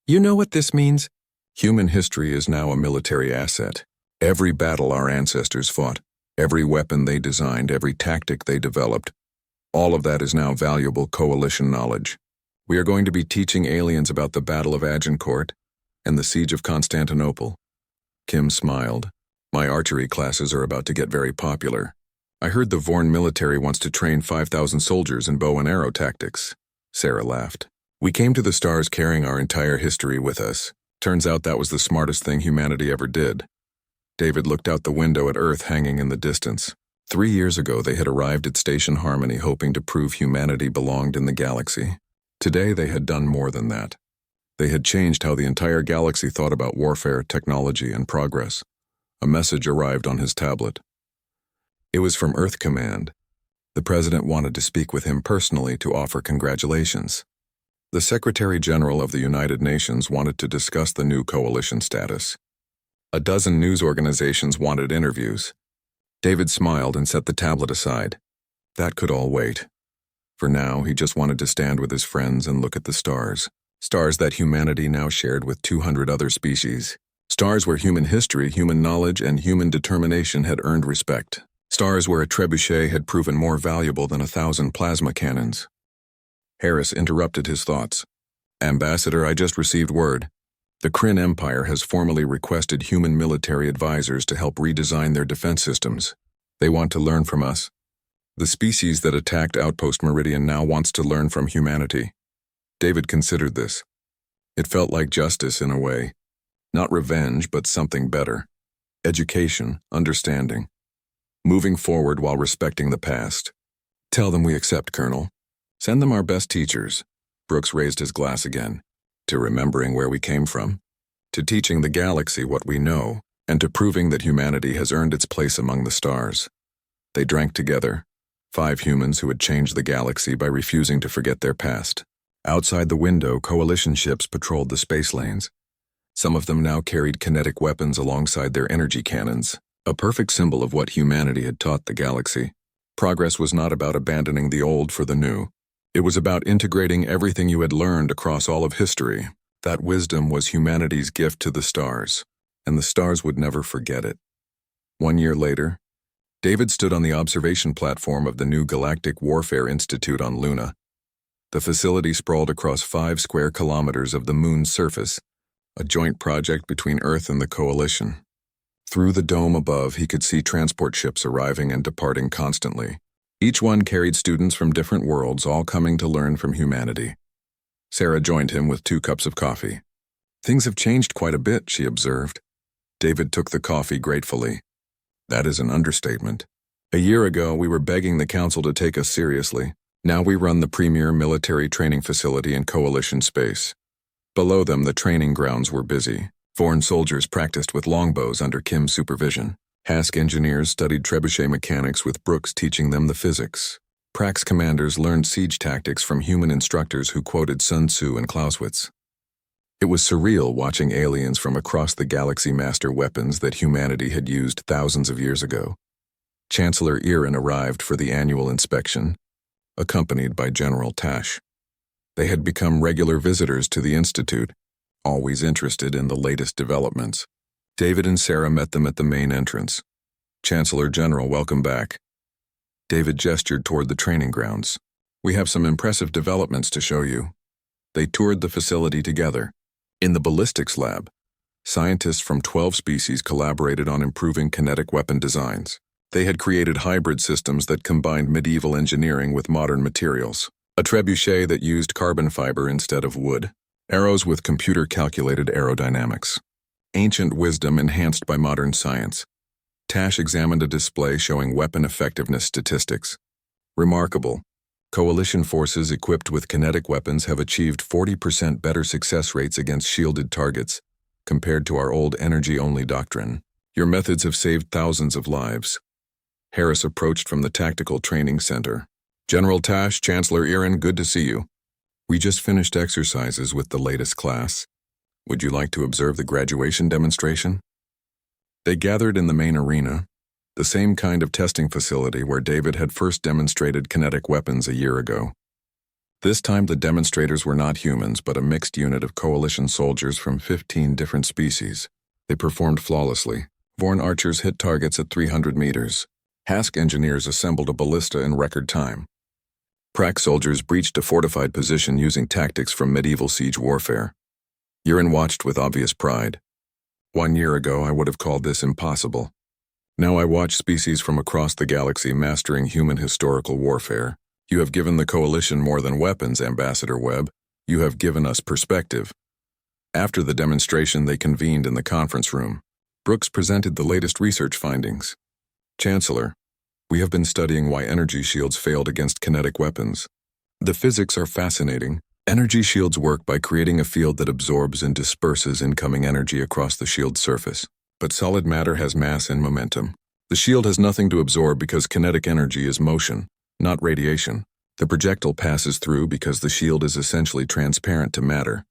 You know what this means? Human history is now a military asset. Every battle our ancestors fought, every weapon they designed, every tactic they developed, all of that is now valuable coalition knowledge. We are going to be teaching aliens about the Battle of Agincourt and the Siege of Constantinople. Kim smiled. My archery classes are about to get very popular. I heard the Vorn military wants to train 5,000 soldiers in bow and arrow tactics. Sarah laughed. We came to the stars carrying our entire history with us. Turns out that was the smartest thing humanity ever did. David looked out the window at Earth hanging in the distance. 3 years ago, they had arrived at Station Harmony hoping to prove humanity belonged in the galaxy. Today, they had done more than that. They had changed how the entire galaxy thought about warfare, technology, and progress. A message arrived on his tablet. It was from Earth Command. The president wanted to speak with him personally to offer congratulations. The Secretary General of the United Nations wanted to discuss the new coalition status. A dozen news organizations wanted interviews. David smiled and set the tablet aside. That could all wait. For now, he just wanted to stand with his friends and look at the stars. Stars that humanity now shared with 200 other species. Stars where human history, human knowledge, and human determination had earned respect. Stars where a trebuchet had proven more valuable than 1,000 plasma cannons. Harris interrupted his thoughts. Ambassador, I just received word. The Kryn Empire has formally requested human military advisors to help redesign their defense systems. They want to learn from us. The species that attacked Outpost Meridian now wants to learn from humanity. David considered this. It felt like justice in a way. Not revenge, but something better. Education, understanding. Moving forward while respecting the past. Tell them we accept, Colonel. Send them our best teachers. Brooks raised his glass again. To remembering where we came from. To teaching the galaxy what we know, and to proving that humanity has earned its place among the stars. They drank together. 5 humans who had changed the galaxy by refusing to forget their past. Outside the window, coalition ships patrolled the space lanes. Some of them now carried kinetic weapons alongside their energy cannons, a perfect symbol of what humanity had taught the galaxy. Progress was not about abandoning the old for the new. It was about integrating everything you had learned across all of history. That wisdom was humanity's gift to the stars, and the stars would never forget it. 1 year later, David stood on the observation platform of the new Galactic Warfare Institute on Luna. The facility sprawled across 5 square kilometers of the moon's surface, a joint project between Earth and the Coalition. Through the dome above, he could see transport ships arriving and departing constantly. Each one carried students from different worlds, all coming to learn from humanity. Sarah joined him with 2 cups of coffee. Things have changed quite a bit, she observed. David took the coffee gratefully. That is an understatement. A year ago, we were begging the Council to take us seriously. Now we run the premier military training facility in Coalition space. Below them, the training grounds were busy. Foreign soldiers practiced with longbows under Kim's supervision. Hask engineers studied trebuchet mechanics with Brooks teaching them the physics. Prax commanders learned siege tactics from human instructors who quoted Sun Tzu and Clausewitz. It was surreal watching aliens from across the galaxy master weapons that humanity had used thousands of years ago. Chancellor Irin arrived for the annual inspection, accompanied by General Tash. They had become regular visitors to the Institute, always interested in the latest developments. David and Sarah met them at the main entrance. Chancellor General, welcome back. David gestured toward the training grounds. We have some impressive developments to show you. They toured the facility together. In the ballistics lab, scientists from 12 species collaborated on improving kinetic weapon designs. They had created hybrid systems that combined medieval engineering with modern materials. A trebuchet that used carbon fiber instead of wood. Arrows with computer-calculated aerodynamics. Ancient wisdom enhanced by modern science. Tash examined a display showing weapon effectiveness statistics. Remarkable. Coalition forces equipped with kinetic weapons have achieved 40% better success rates against shielded targets, compared to our old energy-only doctrine. Your methods have saved thousands of lives. Harris approached from the Tactical Training Center. General Tash, Chancellor Irin, good to see you. We just finished exercises with the latest class. Would you like to observe the graduation demonstration? They gathered in the main arena, the same kind of testing facility where David had first demonstrated kinetic weapons a year ago. This time the demonstrators were not humans, but a mixed unit of coalition soldiers from 15 different species. They performed flawlessly. Vorn archers hit targets at 300 meters. Hask engineers assembled a ballista in record time. Prak soldiers breached a fortified position using tactics from medieval siege warfare. Yurin watched with obvious pride. 1 year ago, I would have called this impossible. Now I watch species from across the galaxy mastering human historical warfare. You have given the Coalition more than weapons, Ambassador Webb. You have given us perspective. After the demonstration, they convened in the conference room. Brooks presented the latest research findings. Chancellor, we have been studying why energy shields failed against kinetic weapons. The physics are fascinating. Energy shields work by creating a field that absorbs and disperses incoming energy across the shield's surface. But solid matter has mass and momentum. The shield has nothing to absorb because kinetic energy is motion, not radiation. The projectile passes through because the shield is essentially transparent to matter.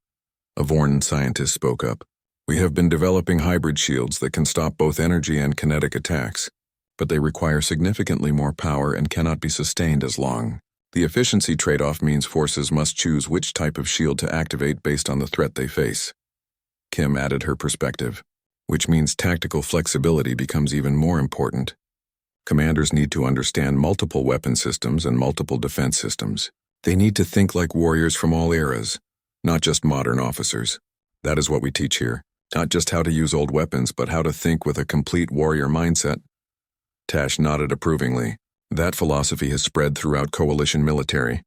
A Vorn scientist spoke up. We have been developing hybrid shields that can stop both energy and kinetic attacks, but they require significantly more power and cannot be sustained as long. The efficiency trade-off means forces must choose which type of shield to activate based on the threat they face. Kim added her perspective, which means tactical flexibility becomes even more important. Commanders need to understand multiple weapon systems and multiple defense systems. They need to think like warriors from all eras, not just modern officers. That is what we teach here. Not just how to use old weapons, but how to think with a complete warrior mindset. Tash nodded approvingly. That philosophy has spread throughout coalition military.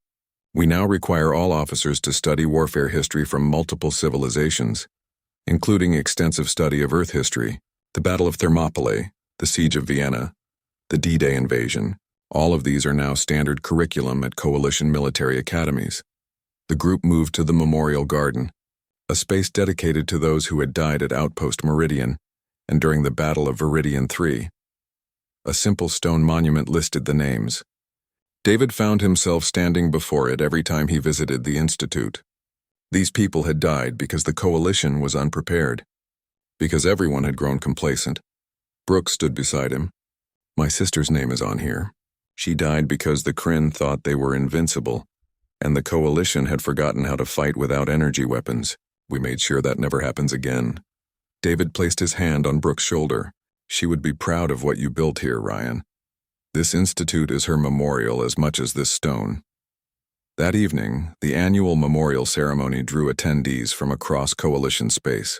We now require all officers to study warfare history from multiple civilizations, including extensive study of Earth history, the Battle of Thermopylae, the Siege of Vienna, the D-Day invasion. All of these are now standard curriculum at coalition military academies. The group moved to the Memorial Garden, a space dedicated to those who had died at Outpost Meridian and during the Battle of Viridian III. A simple stone monument listed the names. David found himself standing before it every time he visited the Institute. These people had died because the coalition was unprepared, because everyone had grown complacent. Brooks stood beside him. My sister's name is on here. She died because the Kryn thought they were invincible, and the coalition had forgotten how to fight without energy weapons. We made sure that never happens again. David placed his hand on Brooks' shoulder. She would be proud of what you built here, Ryan. This institute is her memorial as much as this stone. That evening, the annual memorial ceremony drew attendees from across coalition space.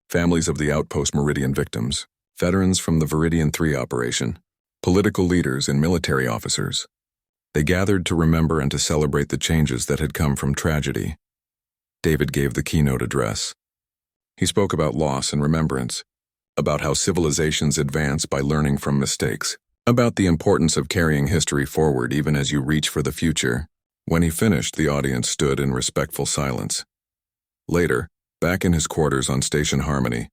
Families of the Outpost Meridian victims, veterans from the Viridian III operation, political leaders and military officers. They gathered to remember and to celebrate the changes that had come from tragedy. David gave the keynote address. He spoke about loss and remembrance, about how civilizations advance by learning from mistakes, about the importance of carrying history forward even as you reach for the future. When he finished, the audience stood in respectful silence. Later, back in his quarters on Station Harmony,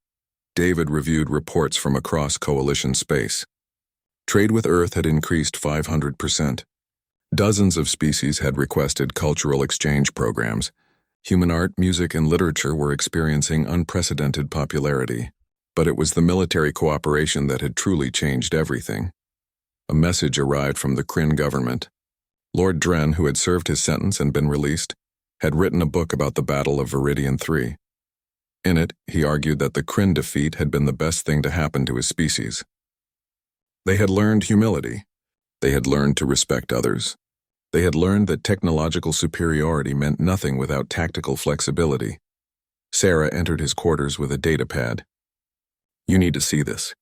David reviewed reports from across coalition space. Trade with Earth had increased 500%. Dozens of species had requested cultural exchange programs. Human art, music, and literature were experiencing unprecedented popularity. But it was the military cooperation that had truly changed everything. A message arrived from the Kryn government. Lord Dren, who had served his sentence and been released, had written a book about the Battle of Viridian III. In it, he argued that the Kryn defeat had been the best thing to happen to his species. They had learned humility. They had learned to respect others. They had learned that technological superiority meant nothing without tactical flexibility. Sarah entered his quarters with a data pad. You need to see this.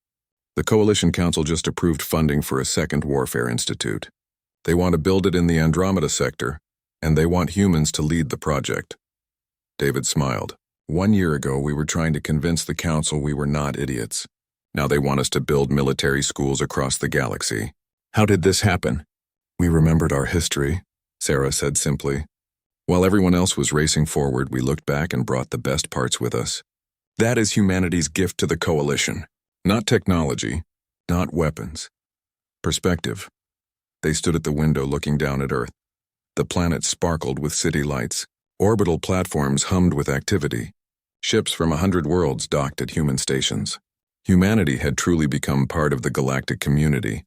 The Coalition Council just approved funding for a second warfare institute. They want to build it in the Andromeda sector, and they want humans to lead the project. David smiled. 1 year ago, we were trying to convince the Council we were not idiots. Now they want us to build military schools across the galaxy. How did this happen? We remembered our history, Sarah said simply. While everyone else was racing forward, we looked back and brought the best parts with us. That is humanity's gift to the Coalition. Not technology, not weapons. Perspective. They stood at the window looking down at Earth. The planet sparkled with city lights. Orbital platforms hummed with activity. Ships from 100 worlds docked at human stations. Humanity had truly become part of the galactic community,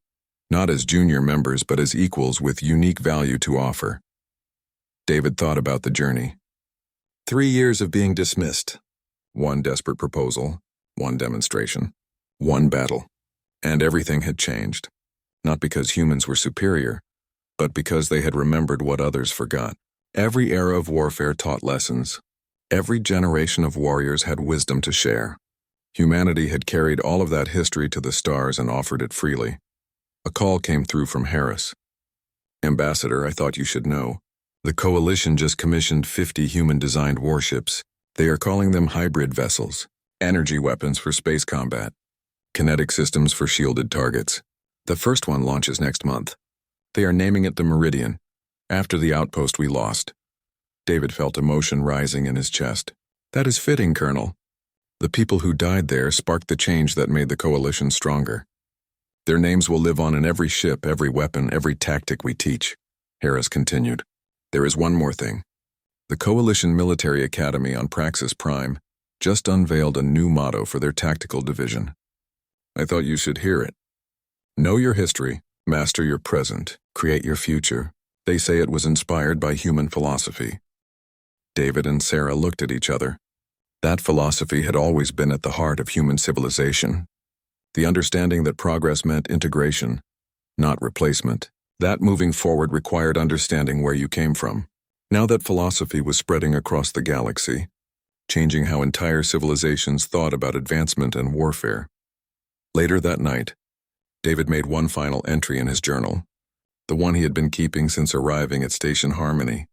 not as junior members but as equals with unique value to offer. David thought about the journey. 3 years of being dismissed. One desperate proposal, one demonstration, one battle. And everything had changed. Not because humans were superior, but because they had remembered what others forgot. Every era of warfare taught lessons. Every generation of warriors had wisdom to share. Humanity had carried all of that history to the stars and offered it freely. A call came through from Harris. "Ambassador, I thought you should know. The Coalition just commissioned 50 human-designed warships. They are calling them hybrid vessels, energy weapons for space combat, kinetic systems for shielded targets. The first one launches next month. They are naming it the Meridian, after the outpost we lost." David felt emotion rising in his chest. "That is fitting, Colonel. The people who died there sparked the change that made the Coalition stronger. Their names will live on in every ship, every weapon, every tactic we teach," Harris continued. "There is one more thing. The Coalition Military Academy on Praxis Prime just unveiled a new motto for their tactical division. I thought you should hear it. Know your history, master your present, create your future. They say it was inspired by human philosophy." David and Sarah looked at each other. That philosophy had always been at the heart of human civilization. The understanding that progress meant integration, not replacement. That moving forward required understanding where you came from. Now that philosophy was spreading across the galaxy, changing how entire civilizations thought about advancement and warfare. Later that night, David made one final entry in his journal, the one he had been keeping since arriving at Station Harmony.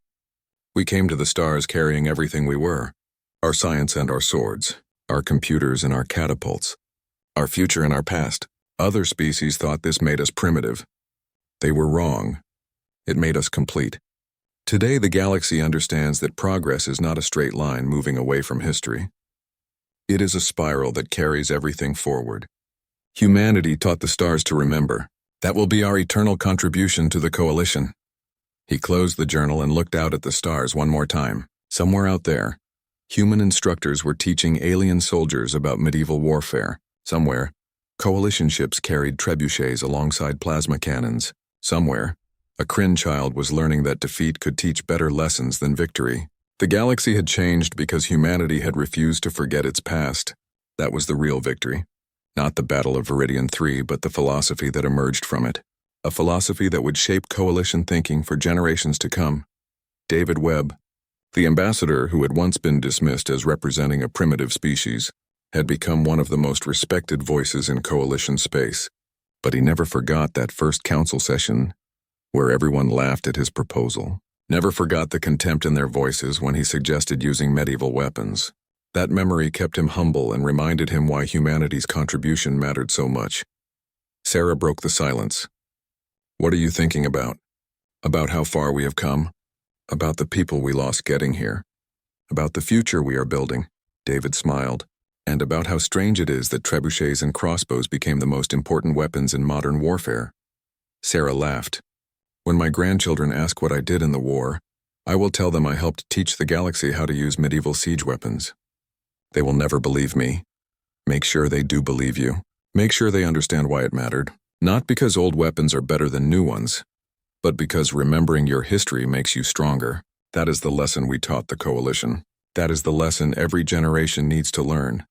"We came to the stars carrying everything we were. Our science and our swords, our computers and our catapults, our future and our past. Other species thought this made us primitive. They were wrong. It made us complete. Today the galaxy understands that progress is not a straight line moving away from history. It is a spiral that carries everything forward. Humanity taught the stars to remember. That will be our eternal contribution to the Coalition." He closed the journal and looked out at the stars one more time. Somewhere out there, human instructors were teaching alien soldiers about medieval warfare. Somewhere, Coalition ships carried trebuchets alongside plasma cannons. Somewhere, a Kryn child was learning that defeat could teach better lessons than victory. The galaxy had changed because humanity had refused to forget its past. That was the real victory. Not the Battle of Viridian 3, but the philosophy that emerged from it. A philosophy that would shape Coalition thinking for generations to come. David Webb, the ambassador who had once been dismissed as representing a primitive species, had become one of the most respected voices in Coalition space. But he never forgot that first council session where everyone laughed at his proposal. Never forgot the contempt in their voices when he suggested using medieval weapons. That memory kept him humble and reminded him why humanity's contribution mattered so much. Sarah broke the silence. "What are you thinking about? About how far we have come? About the people we lost getting here? About the future we are building?" David smiled. "And about how strange it is that trebuchets and crossbows became the most important weapons in modern warfare." Sarah laughed. "When my grandchildren ask what I did in the war, I will tell them I helped teach the galaxy how to use medieval siege weapons. They will never believe me. Make sure they do believe you. Make sure they understand why it mattered. Not because old weapons are better than new ones, but because remembering your history makes you stronger. That is the lesson we taught the Coalition. That is the lesson every generation needs to learn."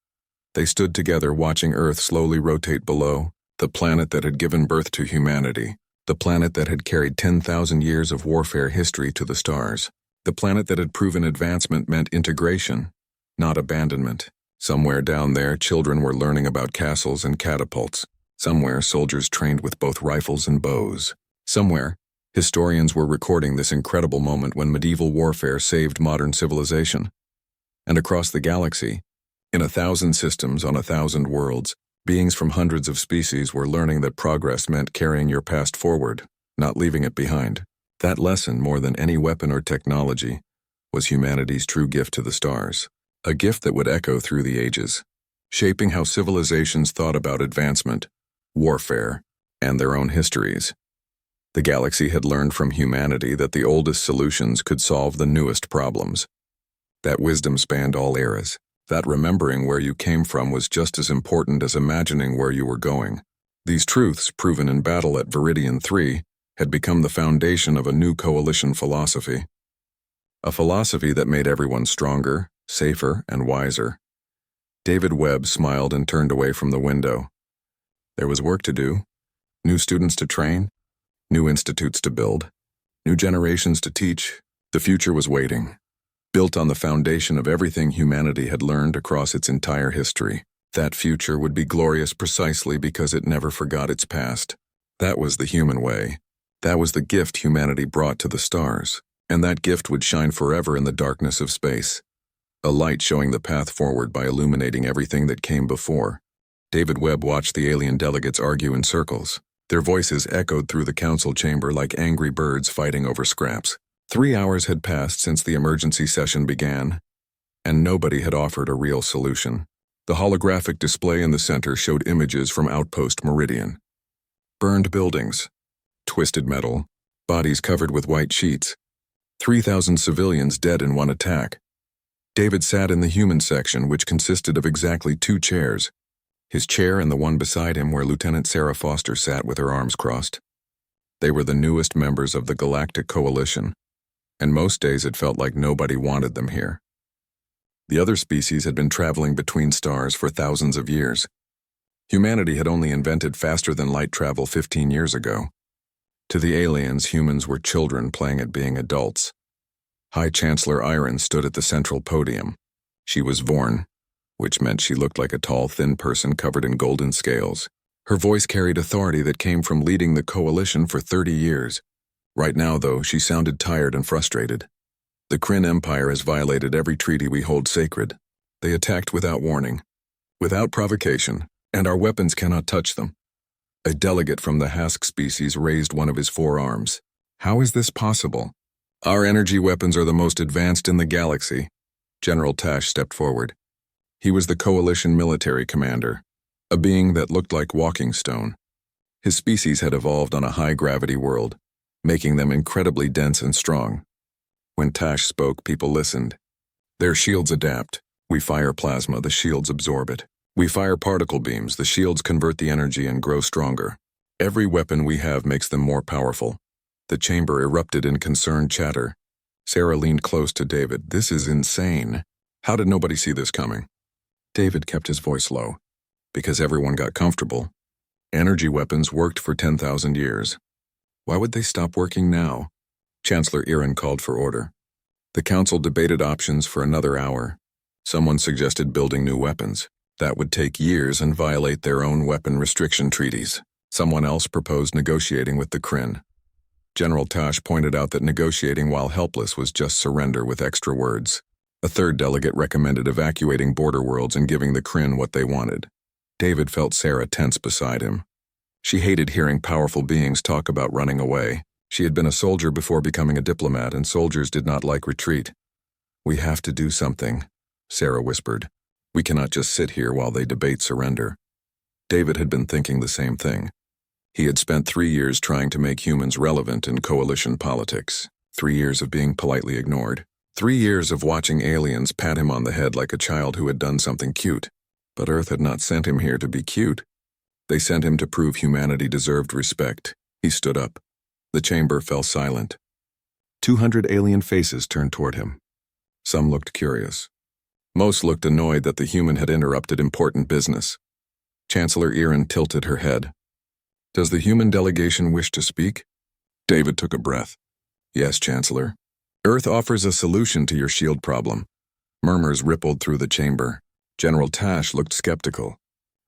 They stood together watching Earth slowly rotate below, the planet that had given birth to humanity, the planet that had carried 10,000 years of warfare history to the stars, the planet that had proven advancement meant integration, not abandonment. Somewhere down there, children were learning about castles and catapults. Somewhere, soldiers trained with both rifles and bows. Somewhere, historians were recording this incredible moment when medieval warfare saved modern civilization. And across the galaxy, in 1,000 systems on 1,000 worlds, beings from hundreds of species were learning that progress meant carrying your past forward, not leaving it behind. That lesson, more than any weapon or technology, was humanity's true gift to the stars. A gift that would echo through the ages, shaping how civilizations thought about advancement, warfare, and their own histories. The galaxy had learned from humanity that the oldest solutions could solve the newest problems. That wisdom spanned all eras. That remembering where you came from was just as important as imagining where you were going. These truths, proven in battle at Viridian 3, had become the foundation of a new coalition philosophy. A philosophy that made everyone stronger, safer, and wiser. David Webb smiled and turned away from the window. There was work to do, new students to train, new institutes to build, new generations to teach. The future was waiting, built on the foundation of everything humanity had learned across its entire history. That future would be glorious precisely because it never forgot its past. That was the human way. That was the gift humanity brought to the stars, and that gift would shine forever in the darkness of space. A light showing the path forward by illuminating everything that came before. David Webb watched the alien delegates argue in circles. Their voices echoed through the council chamber like angry birds fighting over scraps. 3 hours had passed since the emergency session began, and nobody had offered a real solution. The holographic display in the center showed images from Outpost Meridian. Burned buildings, twisted metal, bodies covered with white sheets. 3,000 civilians dead in one attack. David sat in the human section, which consisted of exactly 2 chairs. His chair and the one beside him where Lieutenant Sarah Foster sat with her arms crossed. They were the newest members of the Galactic Coalition, and most days it felt like nobody wanted them here. The other species had been traveling between stars for thousands of years. Humanity had only invented faster-than-light travel 15 years ago. To the aliens, humans were children playing at being adults. High Chancellor Iron stood at the central podium. She was Vorn, which meant she looked like a tall, thin person covered in golden scales. Her voice carried authority that came from leading the coalition for 30 years. Right now, though, she sounded tired and frustrated. The Kryn Empire has violated every treaty we hold sacred. They attacked without warning, without provocation, and our weapons cannot touch them. A delegate from the Hask species raised one of his 4 arms. How is this possible? Our energy weapons are the most advanced in the galaxy. General Tash stepped forward. He was the coalition military commander, a being that looked like walking stone. His species had evolved on a high-gravity world, making them incredibly dense and strong. When Tash spoke, people listened. Their shields adapt. We fire plasma, the shields absorb it. We fire particle beams, the shields convert the energy and grow stronger. Every weapon we have makes them more powerful. The chamber erupted in concerned chatter. Sarah leaned close to David. This is insane. How did nobody see this coming? David kept his voice low. Because everyone got comfortable. Energy weapons worked for 10,000 years. Why would they stop working now? Chancellor Iran called for order. The council debated options for another hour. Someone suggested building new weapons. That would take years and violate their own weapon restriction treaties. Someone else proposed negotiating with the Kryn. General Tash pointed out that negotiating while helpless was just surrender with extra words. A third delegate recommended evacuating border worlds and giving the Kryn what they wanted. David felt Sarah tense beside him. She hated hearing powerful beings talk about running away. She had been a soldier before becoming a diplomat, and soldiers did not like retreat. We have to do something, Sarah whispered. We cannot just sit here while they debate surrender. David had been thinking the same thing. He had spent 3 years trying to make humans relevant in coalition politics. 3 years of being politely ignored. 3 years of watching aliens pat him on the head like a child who had done something cute. But Earth had not sent him here to be cute. They sent him to prove humanity deserved respect. He stood up. The chamber fell silent. 200 alien faces turned toward him. Some looked curious. Most looked annoyed that the human had interrupted important business. Chancellor Iran tilted her head. Does the human delegation wish to speak? David took a breath. Yes, Chancellor. Earth offers a solution to your shield problem. Murmurs rippled through the chamber. General Tash looked skeptical.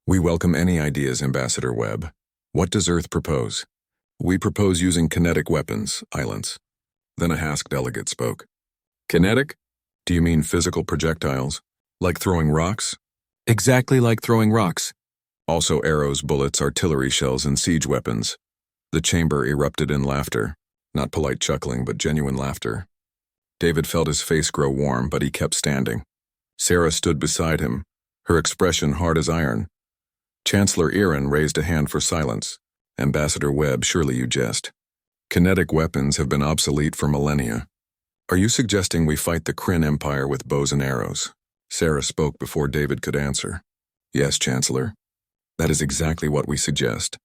We welcome any ideas, Ambassador Webb. What does Earth propose? We propose using kinetic weapons, islands. Then a Hask delegate spoke. Kinetic? Do you mean physical projectiles? Like throwing rocks? Exactly like throwing rocks. Also arrows, bullets, artillery shells, and siege weapons. The chamber erupted in laughter. Not polite chuckling, but genuine laughter. David felt his face grow warm, but he kept standing. Sarah stood beside him, her expression hard as iron. Chancellor Iran raised a hand for silence. Ambassador Webb, surely you jest. Kinetic weapons have been obsolete for millennia. Are you suggesting we fight the Kryn Empire with bows and arrows? Sarah spoke before David could answer. Yes, Chancellor. That is exactly what we suggest.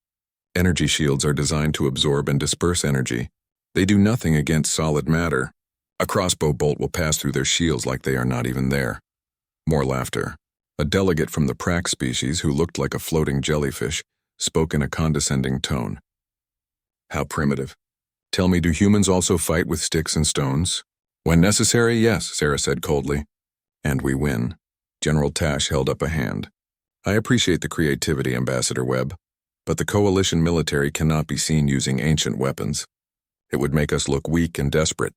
Energy shields are designed to absorb and disperse energy. They do nothing against solid matter. A crossbow bolt will pass through their shields like they are not even there. More laughter. A delegate from the prac species, who looked like a floating jellyfish, spoke in a condescending tone. How primitive. Tell me, do humans also fight with sticks and stones? When necessary, yes, Sarah said coldly. And we win. General Tash held up a hand. I appreciate the creativity, Ambassador Webb, but the coalition military cannot be seen using ancient weapons. It would make us look weak and desperate.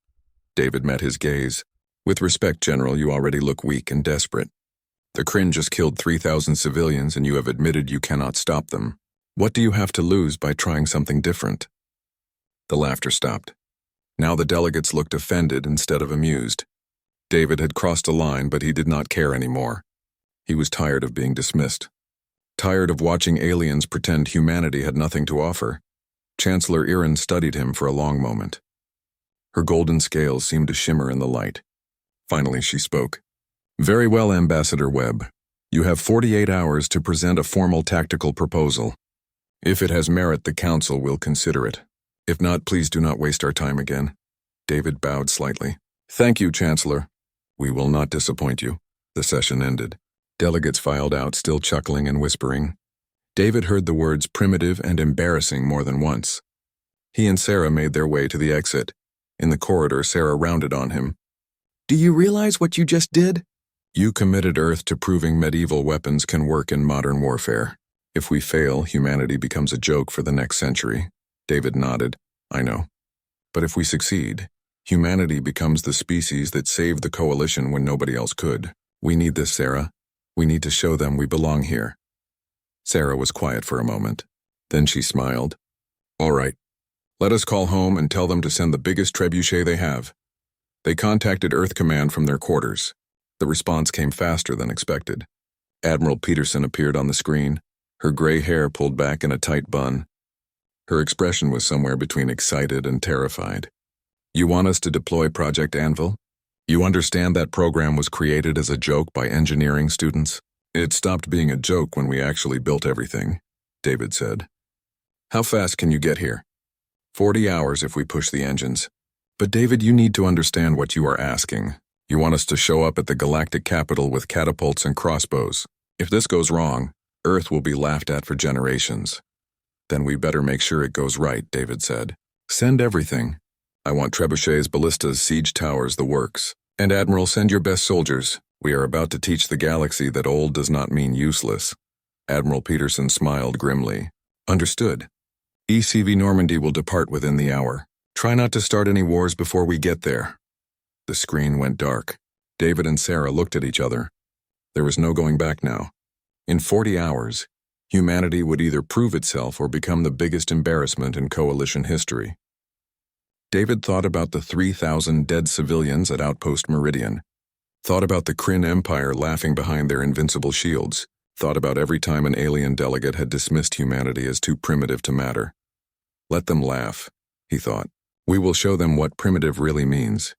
David met his gaze. With respect, General, you already look weak and desperate. The Kryn just killed 3,000 civilians and you have admitted you cannot stop them. What do you have to lose by trying something different? The laughter stopped. Now the delegates looked offended instead of amused. David had crossed a line, but he did not care anymore. He was tired of being dismissed. Tired of watching aliens pretend humanity had nothing to offer. Chancellor Irin studied him for a long moment. Her golden scales seemed to shimmer in the light. Finally, she spoke. Very well, Ambassador Webb. You have 48 hours to present a formal tactical proposal. If it has merit, the Council will consider it. If not, please do not waste our time again. David bowed slightly. Thank you, Chancellor. We will not disappoint you. The session ended. Delegates filed out, still chuckling and whispering. David heard the words primitive and embarrassing more than once. He and Sarah made their way to the exit. In the corridor, Sarah rounded on him. Do you realize what you just did? You committed Earth to proving medieval weapons can work in modern warfare. If we fail, humanity becomes a joke for the next century. David nodded. I know. But if we succeed, humanity becomes the species that saved the coalition when nobody else could. We need this, Sarah. We need to show them we belong here. Sarah was quiet for a moment. Then she smiled. All right. Let us call home and tell them to send the biggest trebuchet they have. They contacted Earth Command from their quarters. The response came faster than expected. Admiral Peterson appeared on the screen, her gray hair pulled back in a tight bun. Her expression was somewhere between excited and terrified. You want us to deploy Project Anvil? You understand that program was created as a joke by engineering students? It stopped being a joke when we actually built everything, David said. How fast can you get here? 40 hours if we push the engines. But David, you need to understand what you are asking. You want us to show up at the galactic capital with catapults and crossbows. If this goes wrong, Earth will be laughed at for generations. Then we better make sure it goes right, David said. Send everything. I want trebuchets, ballistas, siege towers, the works. And Admiral, send your best soldiers. We are about to teach the galaxy that old does not mean useless. Admiral Peterson smiled grimly. Understood. ECV Normandy will depart within the hour. Try not to start any wars before we get there. The screen went dark. David and Sarah looked at each other. There was no going back now. In 40 hours, humanity would either prove itself or become the biggest embarrassment in coalition history. David thought about the 3,000 dead civilians at Outpost Meridian, thought about the Kryn Empire laughing behind their invincible shields, thought about every time an alien delegate had dismissed humanity as too primitive to matter. Let them laugh, he thought. We will show them what primitive really means.